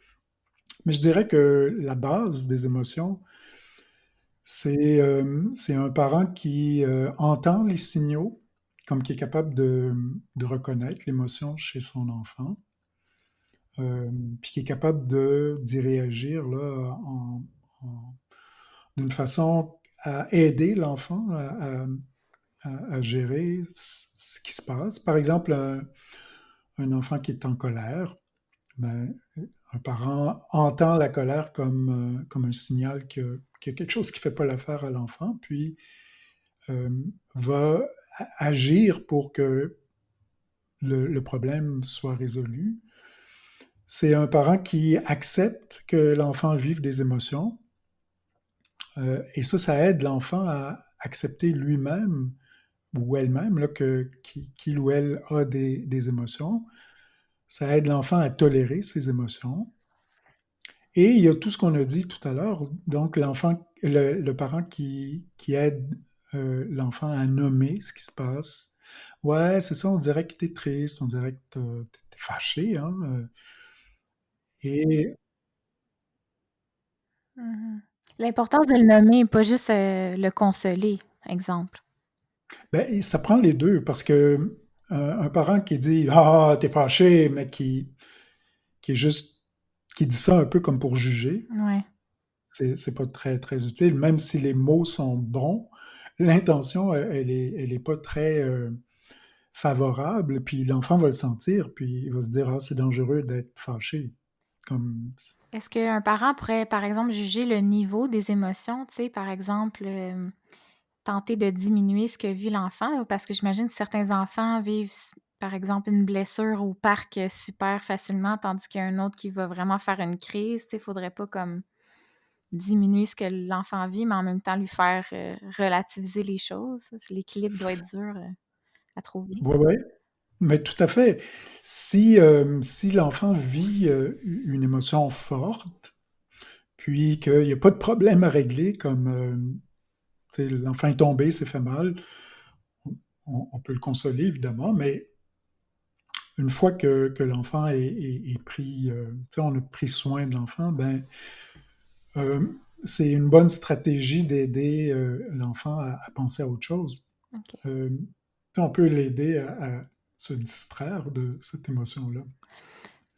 Mais je dirais que la base des émotions, c'est un parent qui entend les signaux, comme qui est capable de reconnaître l'émotion chez son enfant, euh, puis qui est capable d'y réagir là, d'une façon à aider l'enfant à gérer ce qui se passe. Par exemple, un enfant qui est en colère, ben, un parent entend la colère comme un signal qu'il y a quelque chose qui ne fait pas l'affaire à l'enfant, puis va agir pour que le problème soit résolu. C'est un parent qui accepte que l'enfant vive des émotions. Et ça aide l'enfant à accepter lui-même ou elle-même là, qu'il ou elle a des émotions. Ça aide l'enfant à tolérer ses émotions. Et il y a tout ce qu'on a dit tout à l'heure, donc le parent qui aide l'enfant à nommer ce qui se passe. Ouais, c'est ça, on dirait que t'es triste, on dirait que t'es fâché, hein. Et Mhm. L'importance de le nommer, pas juste le consoler, exemple. ben, ça prend les deux, parce que un parent qui dit ah, t'es fâché, mais qui est juste qui dit ça un peu comme pour juger, Ouais. c'est pas très, très utile, même si les mots sont bons, l'intention, elle est pas très favorable, puis l'enfant va le sentir, puis il va se dire, ah, c'est dangereux d'être fâché. Comme, Est-ce qu'un parent pourrait, par exemple, juger le niveau des émotions, tu sais, par exemple, tenter de diminuer ce que vit l'enfant? Parce que j'imagine que certains enfants vivent, par exemple, une blessure au parc super facilement, tandis qu'il y a un autre qui va vraiment faire une crise. Tu sais, il faudrait pas comme diminuer ce que l'enfant vit, mais en même temps lui faire relativiser les choses. L'équilibre doit être dur à trouver. ouais, ouais, mais tout à fait. Si l'enfant vit une émotion forte, puis qu'il n'y a pas de problème à régler, comme tu sais, l'enfant est tombé, s'est fait mal, on peut le consoler évidemment, mais une fois que l'enfant est pris, tu sais, on a pris soin de l'enfant, ben, euh, c'est une bonne stratégie d'aider l'enfant à penser à autre chose. OK. Tu sais, on peut l'aider à se distraire de cette émotion-là.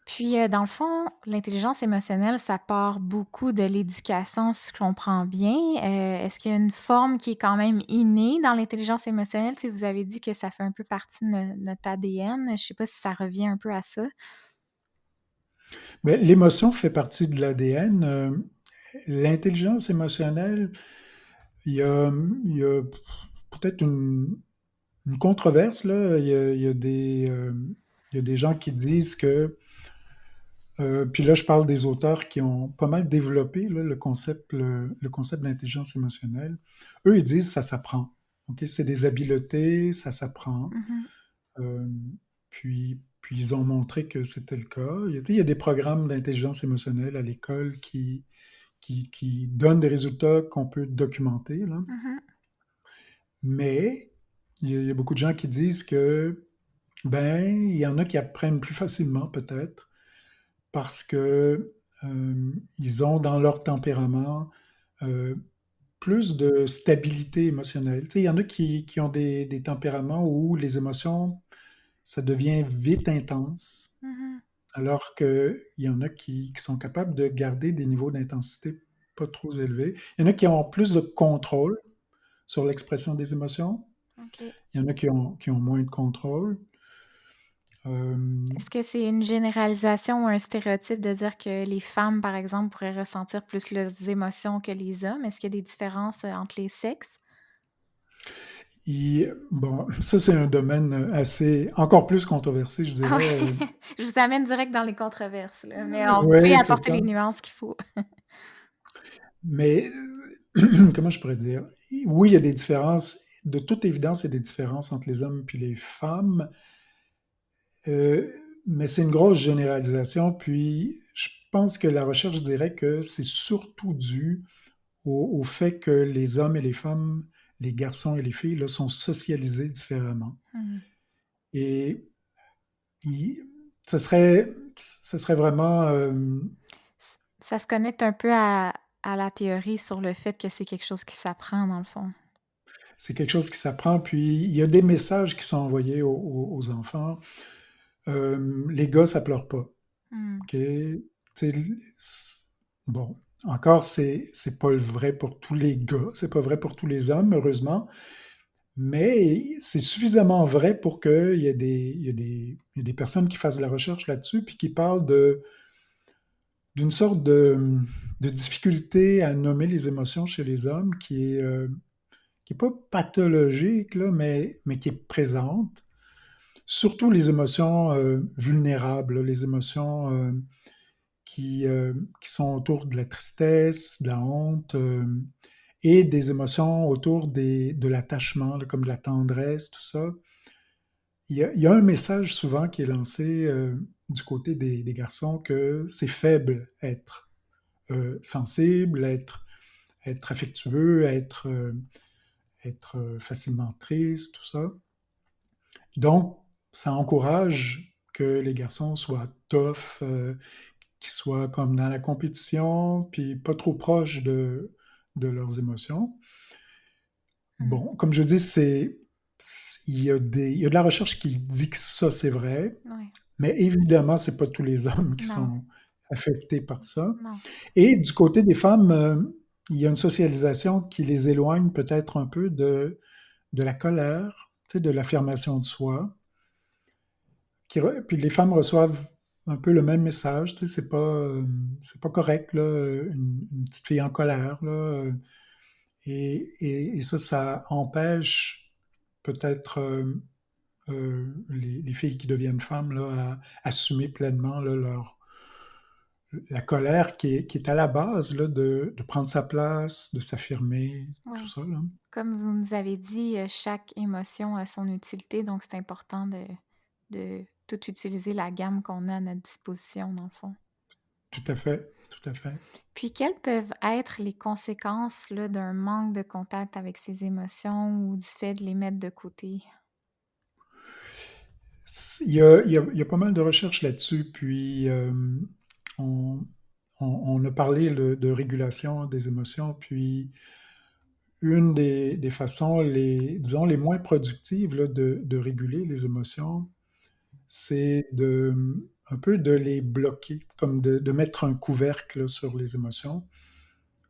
Puis, dans le fond, l'intelligence émotionnelle, ça part beaucoup de l'éducation, si je comprends bien. Est-ce qu'il y a une forme qui est quand même innée dans l'intelligence émotionnelle? Si vous avez dit que ça fait un peu partie de notre ADN, je ne sais pas si ça revient un peu à ça. Mais l'émotion fait partie de l'ADN. L'intelligence émotionnelle, il y a peut-être une controverse, là. Il y a des gens qui disent que puis là, je parle des auteurs qui ont pas mal développé là, le concept d'intelligence émotionnelle. Eux, ils disent que ça s'apprend. Ok, c'est des habiletés, ça s'apprend. Mhm. Euh, puis ils ont montré que c'était le cas. Il y a des programmes d'intelligence émotionnelle à l'école qui donnent des résultats qu'on peut documenter, là. Mhm. Mais il y a beaucoup de gens qui disent que, ben, il y en a qui apprennent plus facilement, peut-être, parce que ils ont dans leur tempérament euh, plus de stabilité émotionnelle. Tu sais, il y en a qui ont des tempéraments où les émotions, ça devient vite intense, Mhm. alors qu'il y en a qui sont capables de garder des niveaux d'intensité pas trop élevés. Il y en a qui ont plus de contrôle sur l'expression des émotions. OK. Il y en a qui ont moins de contrôle. Euh, Est-ce que c'est une généralisation ou un stéréotype de dire que les femmes, par exemple, pourraient ressentir plus les émotions que les hommes? Est-ce qu'il y a des différences entre les sexes? bon, ça c'est un domaine assez encore plus controversé, je Ah dirais. oui, je vous amène direct dans les controverses, là, mais on vous pouvez Oui, c'est apporter ça. les nuances qu'il faut. Mais comment je pourrais dire? Oui, il y a des différences. De toute évidence, il y a des différences entre les hommes et les femmes, euh, mais c'est une grosse généralisation. Puis, je pense que la recherche dirait que c'est surtout dû au fait que les hommes et les femmes, les garçons et les filles, là, sont socialisés différemment. Hmm. Et il- ce serait vraiment, Ça se connecte un peu à la théorie sur le fait que c'est quelque chose qui s'apprend, dans le fond. c'est quelque chose qui s'apprend. Puis, il y a des messages qui sont envoyés aux enfants. Les gars, ça pleure pas. Hmm. OK? Tu sais, bon, encore, c'est pas vrai pour tous les gars, c'est pas vrai pour tous les hommes, heureusement, mais c'est suffisamment vrai pour qu'il y ait il y a des personnes qui fassent de la recherche là-dessus, puis qui parlent d'une sorte de difficulté à nommer les émotions chez les hommes qui est pas pathologique, là, mais qui est présente. Surtout les émotions vulnérables, les émotions qui sont autour de la tristesse, de la honte, et des émotions autour de l'attachement, là, comme de la tendresse, tout ça. Il y a un message souvent qui est lancé du côté des garçons que c'est faible être sensible, être affectueux, être facilement triste, tout ça. Donc, ça encourage que les garçons soient tough, qu'ils soient comme dans la compétition, puis pas trop proches de leurs émotions. Mmh. Bon, comme je dis, il y a de la recherche qui dit que ça, c'est vrai, Ouais. mais évidemment, c'est pas tous les hommes qui Non, sont affectés par ça. non. Et du côté des femmes, il y a une socialisation qui les éloigne peut-être un peu de la colère, tu sais, de l'affirmation de soi. Puis les femmes reçoivent un peu le même message, tu sais, c'est pas correct, là, une petite fille en colère, là. Et ça empêche peut-être les filles qui deviennent femmes là, à assumer pleinement là, la colère qui est à la base là, de prendre sa place, de s'affirmer, tout Ouais. ça. Là. Comme vous nous avez dit, chaque émotion a son utilité, donc c'est important de tout utiliser la gamme qu'on a à notre disposition, dans le fond. Tout à fait, tout à fait. Puis quelles peuvent être les conséquences, là, d'un manque de contact avec ses émotions ou du fait de les mettre de côté? Il y a pas mal de recherches là-dessus, puis on, on a parlé de régulation des émotions, puis une des façons, disons, les moins productives là, de réguler les émotions, c'est un peu de les bloquer, comme de mettre un couvercle là, sur les émotions.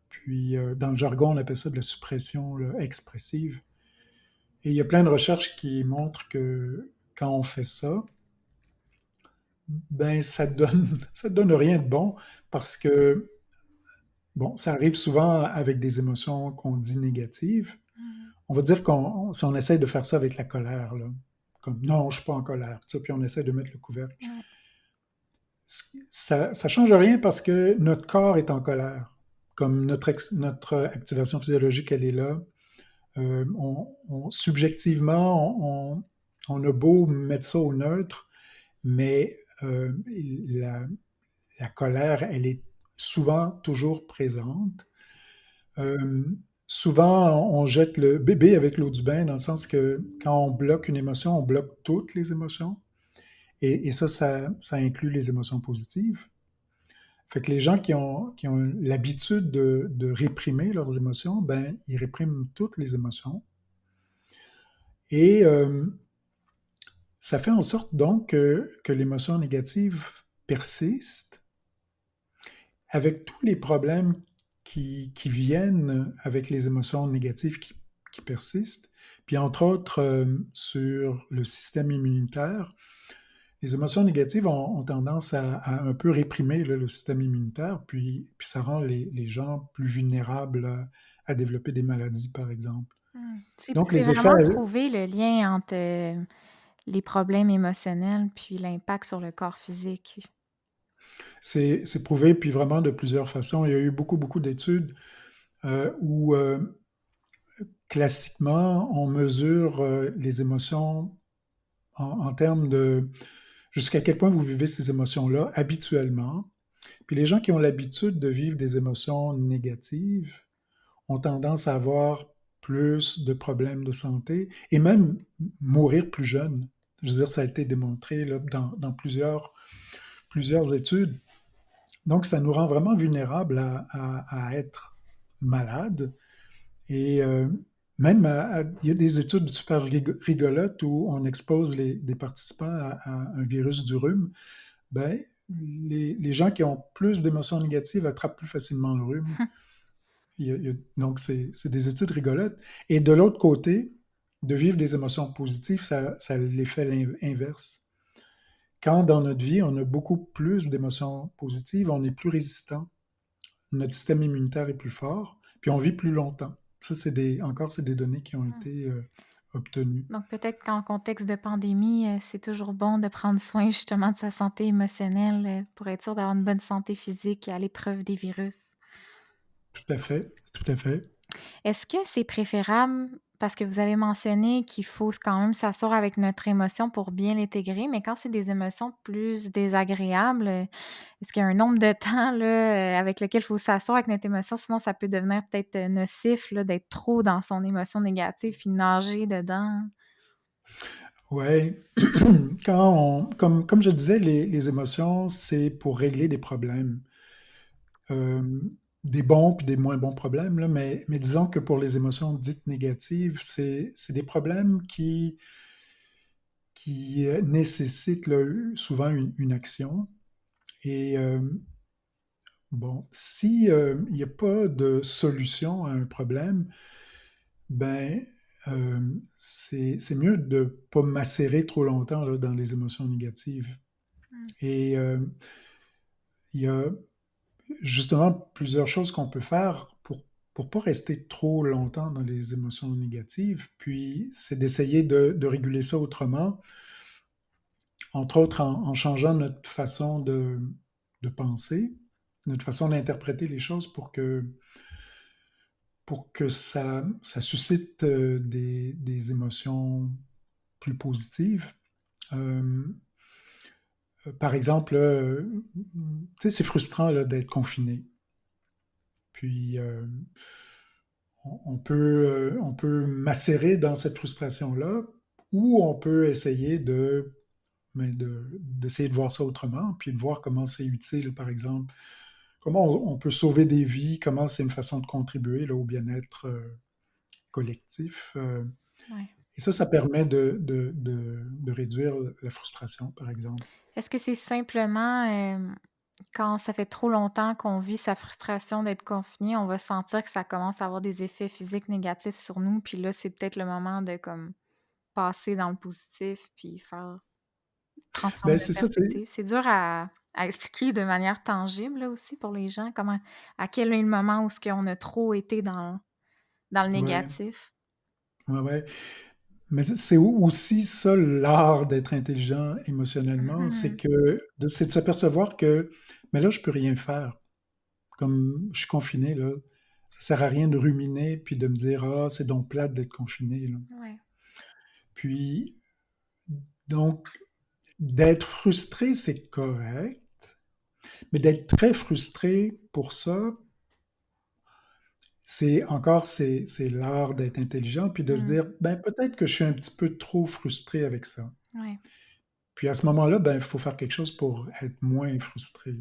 Puis, dans le jargon, on appelle ça de la suppression là, expressive. Et il y a plein de recherches qui montrent que quand on fait ça, ben ça donne rien de bon parce que, bon, ça arrive souvent avec des émotions qu'on dit négatives. Mmh. On va dire si on essaie de faire ça avec la colère, là, comme non, je suis pas en colère, tu sais, puis on essaie de mettre le couvercle. Ouais. Ça change rien parce que notre corps est en colère. Comme notre activation physiologique, elle est là. Subjectivement, on a beau mettre ça au neutre, mais la, la colère, elle est souvent toujours présente. Euh, Souvent, on jette le bébé avec l'eau du bain, dans le sens que quand on bloque une émotion, on bloque toutes les émotions. Et ça inclut les émotions positives. Fait que les gens qui ont l'habitude de réprimer leurs émotions, ben, ils répriment toutes les émotions. Et ça fait en sorte donc que l'émotion négative persiste avec tous les problèmes qui viennent avec les émotions négatives qui persistent. Puis entre autres, sur le système immunitaire, les émotions négatives ont tendance à un peu réprimer là, le système immunitaire, puis ça rend les gens plus vulnérables à développer des maladies, par exemple. Mmh. Donc C'est les effets, vraiment prouvé le lien entre, les problèmes émotionnels puis l'impact sur le corps physique. c'est prouvé, puis vraiment de plusieurs façons. Il y a eu beaucoup, beaucoup d'études où classiquement, on mesure les émotions en termes de jusqu'à quel point vous vivez ces émotions-là habituellement. Puis les gens qui ont l'habitude de vivre des émotions négatives ont tendance à avoir plus de problèmes de santé et même mourir plus jeunes. Je veux dire, ça a été démontré là, dans plusieurs études. Donc, ça nous rend vraiment vulnérables à être malades. Et même, il y a des études super rigolotes où on expose des participants à un virus du rhume. Ben, les gens qui ont plus d'émotions négatives attrapent plus facilement le rhume. Donc, c'est des études rigolotes. Et de l'autre côté, de vivre des émotions positives, ça a l'effet inverse. Quand dans notre vie, on a beaucoup plus d'émotions positives, on est plus résistant, notre système immunitaire est plus fort, puis on vit plus longtemps. Ça, encore, c'est des données qui ont été obtenu. Donc peut-être qu'en contexte de pandémie, c'est toujours bon de prendre soin justement de sa santé émotionnelle pour être sûr d'avoir une bonne santé physique à l'épreuve des virus. Tout à fait, tout à fait. Est-ce que c'est préférable, parce que vous avez mentionné qu'il faut quand même s'asseoir avec notre émotion pour bien l'intégrer, mais quand c'est des émotions plus désagréables, est-ce qu'il y a un nombre de temps là, avec lequel il faut s'asseoir avec notre émotion? Sinon, ça peut devenir peut-être nocif là, d'être trop dans son émotion négative puis nager dedans. Ouais. Comme je disais, les émotions, c'est pour régler des problèmes. Euh, des bons puis des moins bons problèmes, là, mais disons que pour les émotions dites négatives, c'est des problèmes qui nécessitent là, souvent une action. Et bon, si il n'y a pas de solution à un problème, ben c'est mieux de ne pas macérer trop longtemps là, dans les émotions négatives. Mm. Et il y a justement plusieurs choses qu'on peut faire pour pas rester trop longtemps dans les émotions négatives. Puis, c'est d'essayer de réguler ça autrement, entre autres en changeant notre façon de penser, notre façon d'interpréter les choses pour que ça suscite des émotions plus positives. Euh, Par exemple, tu sais, c'est frustrant là, d'être confiné. Puis, on peut macérer dans cette frustration-là, ou on peut essayer d'essayer de voir ça autrement, puis de voir comment c'est utile, par exemple, comment on peut sauver des vies, comment c'est une façon de contribuer là, au bien-être collectif. Ouais. Et ça permet de réduire la frustration, par exemple. Est-ce que c'est simplement quand ça fait trop longtemps qu'on vit sa frustration d'être confiné, on va sentir que ça commence à avoir des effets physiques négatifs sur nous, puis là, c'est peut-être le moment de comme passer dans le positif, puis faire transformer Ben, notre c'est ça, perspective. C'est dur à expliquer de manière tangible là, aussi pour les gens, comment à quel est le moment où ce qu'on a trop été dans le ouais, négatif. ouais, ouais. Mais c'est aussi ça l'art d'être intelligent émotionnellement, Mhm. c'est de s'apercevoir que, mais là, je peux rien faire. Comme je suis confiné, là, ça sert à rien de ruminer puis de me dire, ah, c'est donc plate d'être confiné, là. Ouais. Puis, donc, d'être frustré, c'est correct, mais d'être très frustré pour ça, c'est l'art d'être intelligent, puis de se Mm. dire, ben, peut-être que je suis un petit peu trop frustré avec ça. Ouais. Puis à ce moment-là, ben, il faut faire quelque chose pour être moins frustré.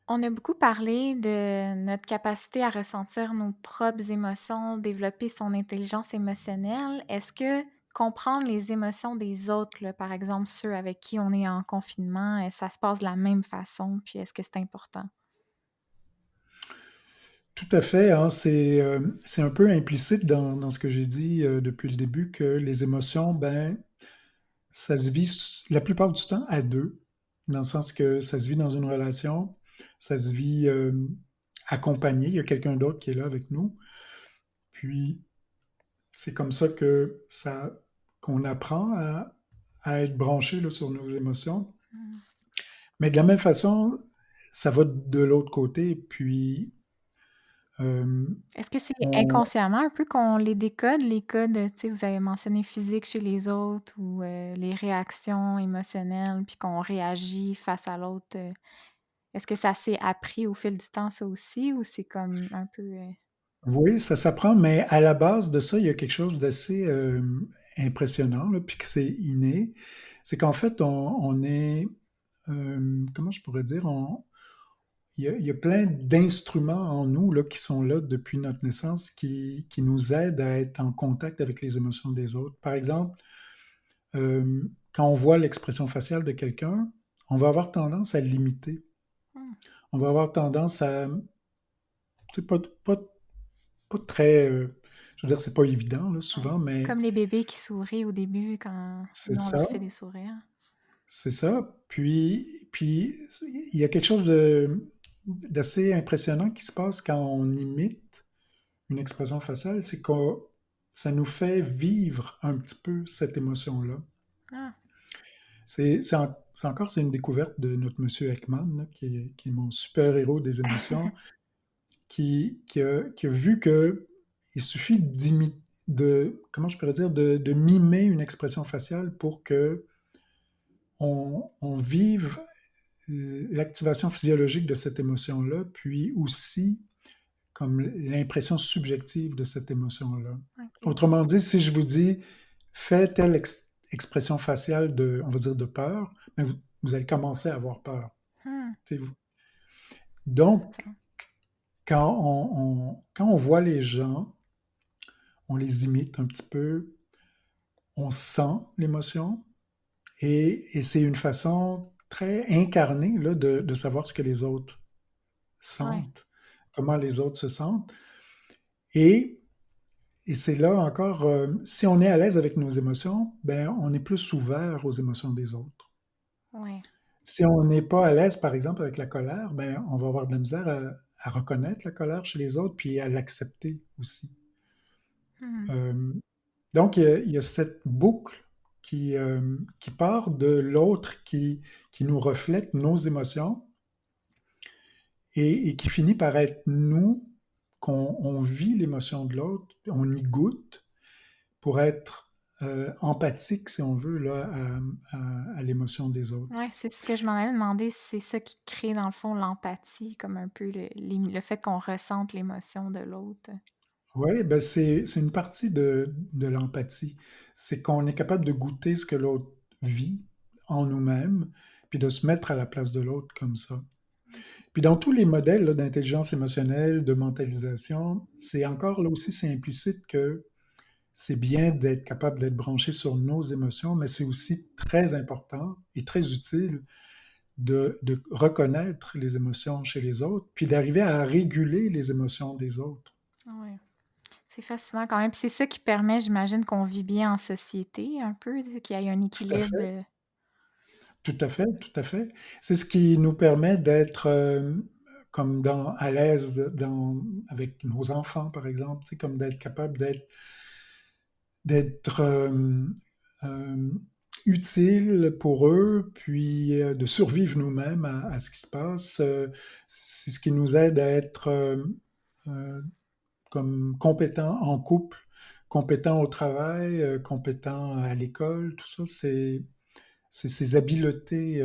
On a beaucoup parlé de notre capacité à ressentir nos propres émotions, développer son intelligence émotionnelle. Est-ce que comprendre les émotions des autres, là, par exemple ceux avec qui on est en confinement, ça se passe de la même façon? Puis est-ce que c'est important? Tout à fait, hein, c'est un peu implicite dans ce que j'ai dit depuis le début que les émotions, ben, ça se vit la plupart du temps à deux, dans le sens que ça se vit dans une relation, ça se vit accompagné, il y a quelqu'un d'autre qui est là avec nous, puis c'est comme ça qu'on apprend à être branché là, sur nos émotions. Mm. Mais de la même façon, ça va de l'autre côté, puis euh, Est-ce que c'est on, inconsciemment un peu qu'on les codes, tu sais, vous avez mentionné physique chez les autres ou les réactions émotionnelles, puis qu'on réagit face à l'autre? Est-ce que ça s'est appris au fil du temps, ça aussi, ou c'est comme un peu... oui, ça s'apprend, mais à la base de ça, il y a quelque chose d'assez impressionnant, là, puis que c'est inné. C'est qu'en fait, on est, comment je pourrais dire, il y a plein d'instruments en nous là, qui sont là depuis notre naissance qui nous aident à être en contact avec les émotions des autres. Par exemple, quand on voit l'expression faciale de quelqu'un, on va avoir tendance à l'imiter. Hmm. On va avoir tendance à, c'est pas très, je veux dire, c'est pas évident là, Ouais. souvent, mais Comme les bébés qui sourient au début quand c'est nous, on leur ça, fait des sourires. c'est ça. Puis il y a quelque chose d'assez impressionnant qui se passe quand on imite une expression faciale, c'est qu'on ça nous fait vivre un petit peu cette émotion-là. Ah, C'est une découverte de notre monsieur Ekman, là, qui est mon super-héros des émotions, qui a vu que il suffit comment je pourrais dire, de mimer une expression faciale pour que on vive l'activation physiologique de cette émotion-là, puis aussi comme l'impression subjective de cette émotion-là. OK. Autrement dit, si je vous dis fais telle expression faciale on va dire de peur, ben vous allez commencer à avoir peur. Hmm, Vous. Donc, intéressant. quand on voit les gens, on les imite un petit peu, on sent l'émotion, et c'est une façon très incarnée là, de savoir ce que les autres Ouais. sentent, comment les autres se sentent. Et, et c'est là encore, si on est à l'aise avec nos émotions, ben, on est plus ouvert aux émotions des autres. Ouais. Si on n'est pas à l'aise, par exemple, avec la colère, ben, on va avoir de la misère à reconnaître la colère chez les autres, puis à l'accepter aussi. Hmm. Euh, donc, il y a cette boucle qui part de l'autre qui nous reflète nos émotions et qui finit par être nous, qu'on on vit l'émotion de l'autre, on y goûte pour être empathique, si on veut, là, à l'émotion des autres. Ouais, c'est ce que je m'en allais demander, si c'est ça qui crée dans le fond l'empathie, comme un peu le fait qu'on ressente l'émotion de l'autre. Oui, ben c'est une partie de l'empathie. C'est qu'on est capable de goûter ce que l'autre vit en nous-mêmes, puis de se mettre à la place de l'autre comme ça. Puis dans tous les modèles là, d'intelligence émotionnelle, de mentalisation, c'est encore là aussi, c'est implicite que c'est bien d'être capable d'être branché sur nos émotions, mais c'est aussi très important et très utile de reconnaître les émotions chez les autres, puis d'arriver à réguler les émotions des autres. Ouais. C'est fascinant quand même. Puis c'est ça qui permet, j'imagine, qu'on vit bien en société un peu, qu'il y ait un Tout à équilibre. fait. Tout à fait, tout à fait. C'est ce qui nous permet d'être comme à l'aise avec nos enfants, par exemple, tu sais, comme d'être capable d'être euh, utile pour eux, puis de survivre nous-mêmes à ce qui se passe. C'est ce qui nous aide à être euh, comme compétents en couple, compétents au travail, compétents à l'école, tout ça, c'est ces habiletés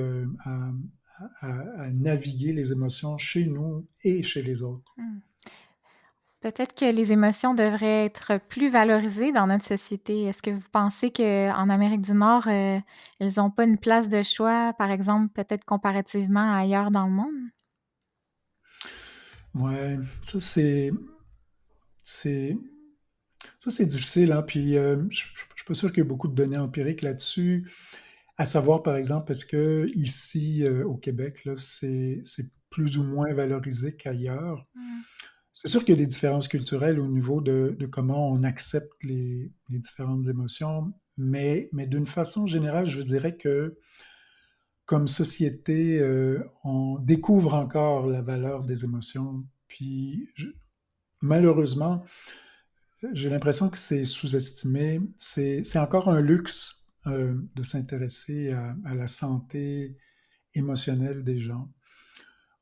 à naviguer les émotions chez nous et chez les autres. Hmm. Peut-être que les émotions devraient être plus valorisées dans notre société. Est-ce que vous pensez qu'en Amérique du Nord, elles n'ont pas une place de choix, par exemple, peut-être comparativement à ailleurs dans le monde? Ouais, c'est, ça c'est difficile, hein. Puis je suis pas sûr qu'il y ait beaucoup de données empiriques là-dessus. À savoir, par exemple, est-ce que ici au Québec, là, c'est plus ou moins valorisé qu'ailleurs? Hmm. C'est sûr qu'il y a des différences culturelles au niveau de comment on accepte les différentes émotions, mais d'une façon générale, je dirais que comme société, on découvre encore la valeur des émotions. Puis malheureusement, j'ai l'impression que c'est sous-estimé. C'est encore un luxe de s'intéresser à la santé émotionnelle des gens.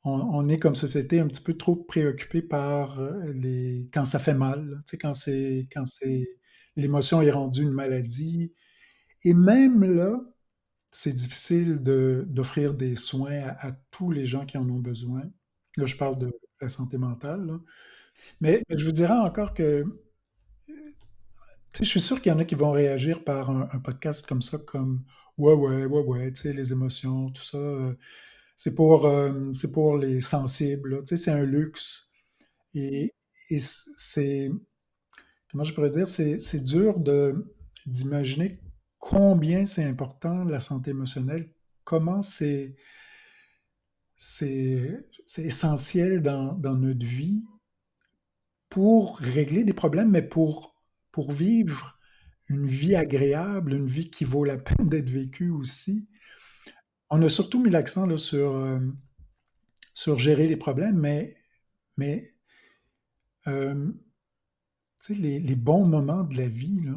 On est comme société un petit peu trop préoccupé par quand ça fait mal, là. Tu sais, quand l'émotion est rendue une maladie. Et même là, c'est difficile d'offrir des soins à tous les gens qui en ont besoin. Là, je parle de la santé mentale, là. Mais je vous dirais encore que, tu sais, je suis sûr qu'il y en a qui vont réagir par un podcast comme ça, comme ouais, ouais, ouais, ouais, tu sais, les émotions, tout ça, c'est pour les sensibles, là. Tu sais, c'est un luxe. Et, et c'est, comment je pourrais dire, c'est dur d'imaginer combien c'est important la santé émotionnelle, comment c'est essentiel dans notre vie pour régler des problèmes, mais pour vivre une vie agréable, une vie qui vaut la peine d'être vécue aussi. On a surtout mis l'accent là, sur gérer les problèmes, mais euh, tu sais, les bons moments de la vie, là,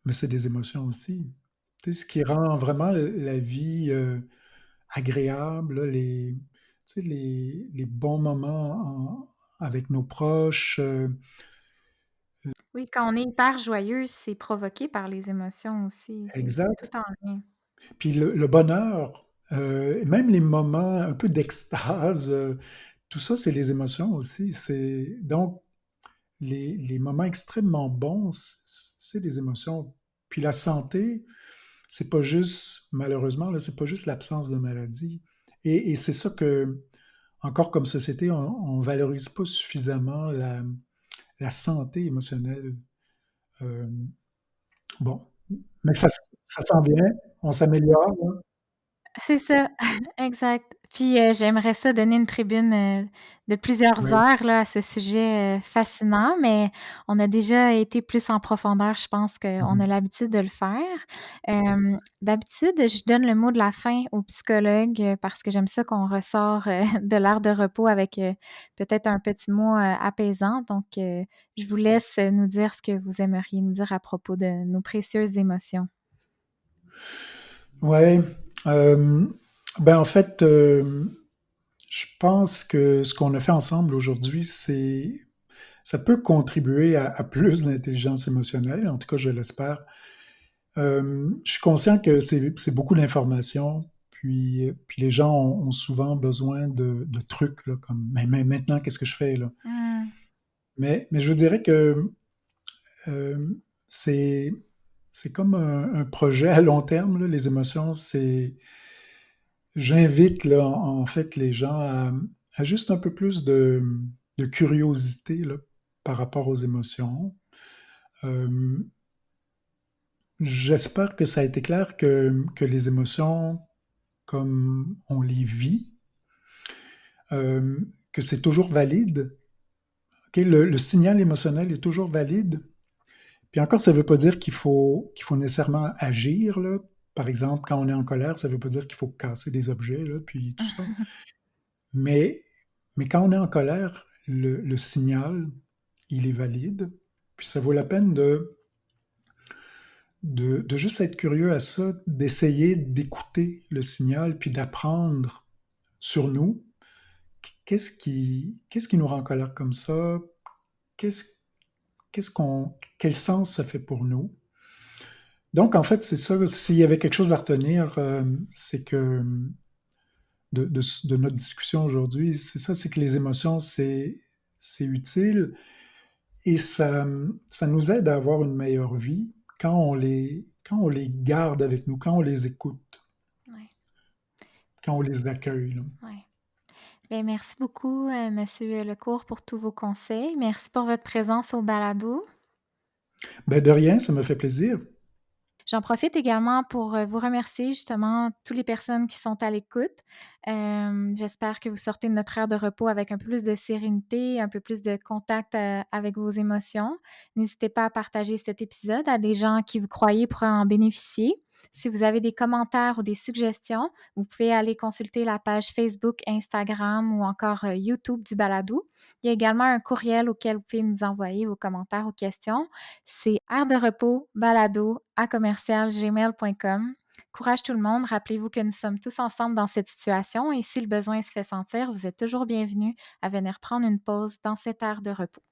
mais c'est des émotions aussi. Tu sais, ce qui rend vraiment la vie agréable, là, tu sais, les bons moments avec nos proches. Oui, quand on est hyper joyeuse, c'est provoqué par les émotions aussi. C'est Exact. tout en lien. Puis le bonheur, même les moments un peu d'extase, tout ça, c'est les émotions aussi. Donc, les moments extrêmement bons, c'est des émotions. Puis la santé, c'est pas juste, malheureusement, là, c'est pas juste l'absence de maladie. Et c'est ça que, encore comme société, on valorise pas suffisamment la santé émotionnelle. Euh, bon, mais ça s'en vient, on s'améliore, hein. C'est ça, exact. Puis, j'aimerais ça donner une tribune, de plusieurs Oui. heures là, à ce sujet, fascinant, mais on a déjà été plus en profondeur, je pense qu'on a Mhm. l'habitude de le faire. D'habitude, je donne le mot de la fin aux psychologues, parce que j'aime ça qu'on ressort, de l'heure de repos avec, peut-être un petit mot, apaisant. Donc, je vous laisse, nous dire ce que vous aimeriez nous dire à propos de nos précieuses émotions. Ouais. Euh, ben en fait, je pense que ce qu'on a fait ensemble aujourd'hui, ça peut contribuer à plus d'intelligence émotionnelle, en tout cas, je l'espère. Je suis conscient que c'est beaucoup d'informations, puis les gens ont souvent besoin de trucs, là, comme mais maintenant, qu'est-ce que je fais là? Mmh. Mais je vous dirais que euh, c'est c'est comme un projet à long terme, là, les émotions. J'invite là, en fait les gens à juste un peu plus de curiosité là, par rapport aux émotions. Euh, J'espère que ça a été clair que les émotions, comme on les vit, euh, que c'est toujours valide. Ok, le signal émotionnel est toujours valide. Puis encore, ça ne veut pas dire qu'il faut nécessairement agir, là. Par exemple, quand on est en colère, ça ne veut pas dire qu'il faut casser des objets, là, puis tout ça. Mais, mais quand on est en colère, le signal, il est valide. Puis ça vaut la peine de juste être curieux à ça, d'essayer d'écouter le signal, puis d'apprendre sur nous. Qu'est-ce qui nous rend en colère comme ça? Qu'est-ce, quel sens ça fait pour nous? Donc, en fait, c'est ça. S'il y avait quelque chose à retenir, c'est que de notre discussion aujourd'hui, c'est ça, c'est que les émotions, c'est utile et ça nous aide à avoir une meilleure vie quand on les garde avec nous, quand on les écoute, Ouais, quand on les accueille, là. ouais. Bien, merci beaucoup, Monsieur Lecourt, pour tous vos conseils. Merci pour votre présence au balado. Ben, de rien, ça me fait plaisir. J'en profite également pour vous remercier justement toutes les personnes qui sont à l'écoute. J'espère que vous sortez de notre heure de repos avec un peu plus de sérénité, un peu plus de contact avec vos émotions. N'hésitez pas à partager cet épisode à des gens qui vous croyez pourraient en bénéficier. Si vous avez des commentaires ou des suggestions, vous pouvez aller consulter la page Facebook, Instagram ou encore YouTube du balado. Il y a également un courriel auquel vous pouvez nous envoyer vos commentaires ou questions. C'est aire de repos balado à commercial-gmail.com. Courage tout le monde. Rappelez-vous que nous sommes tous ensemble dans cette situation et si le besoin se fait sentir, vous êtes toujours bienvenus à venir prendre une pause dans cette aire de repos.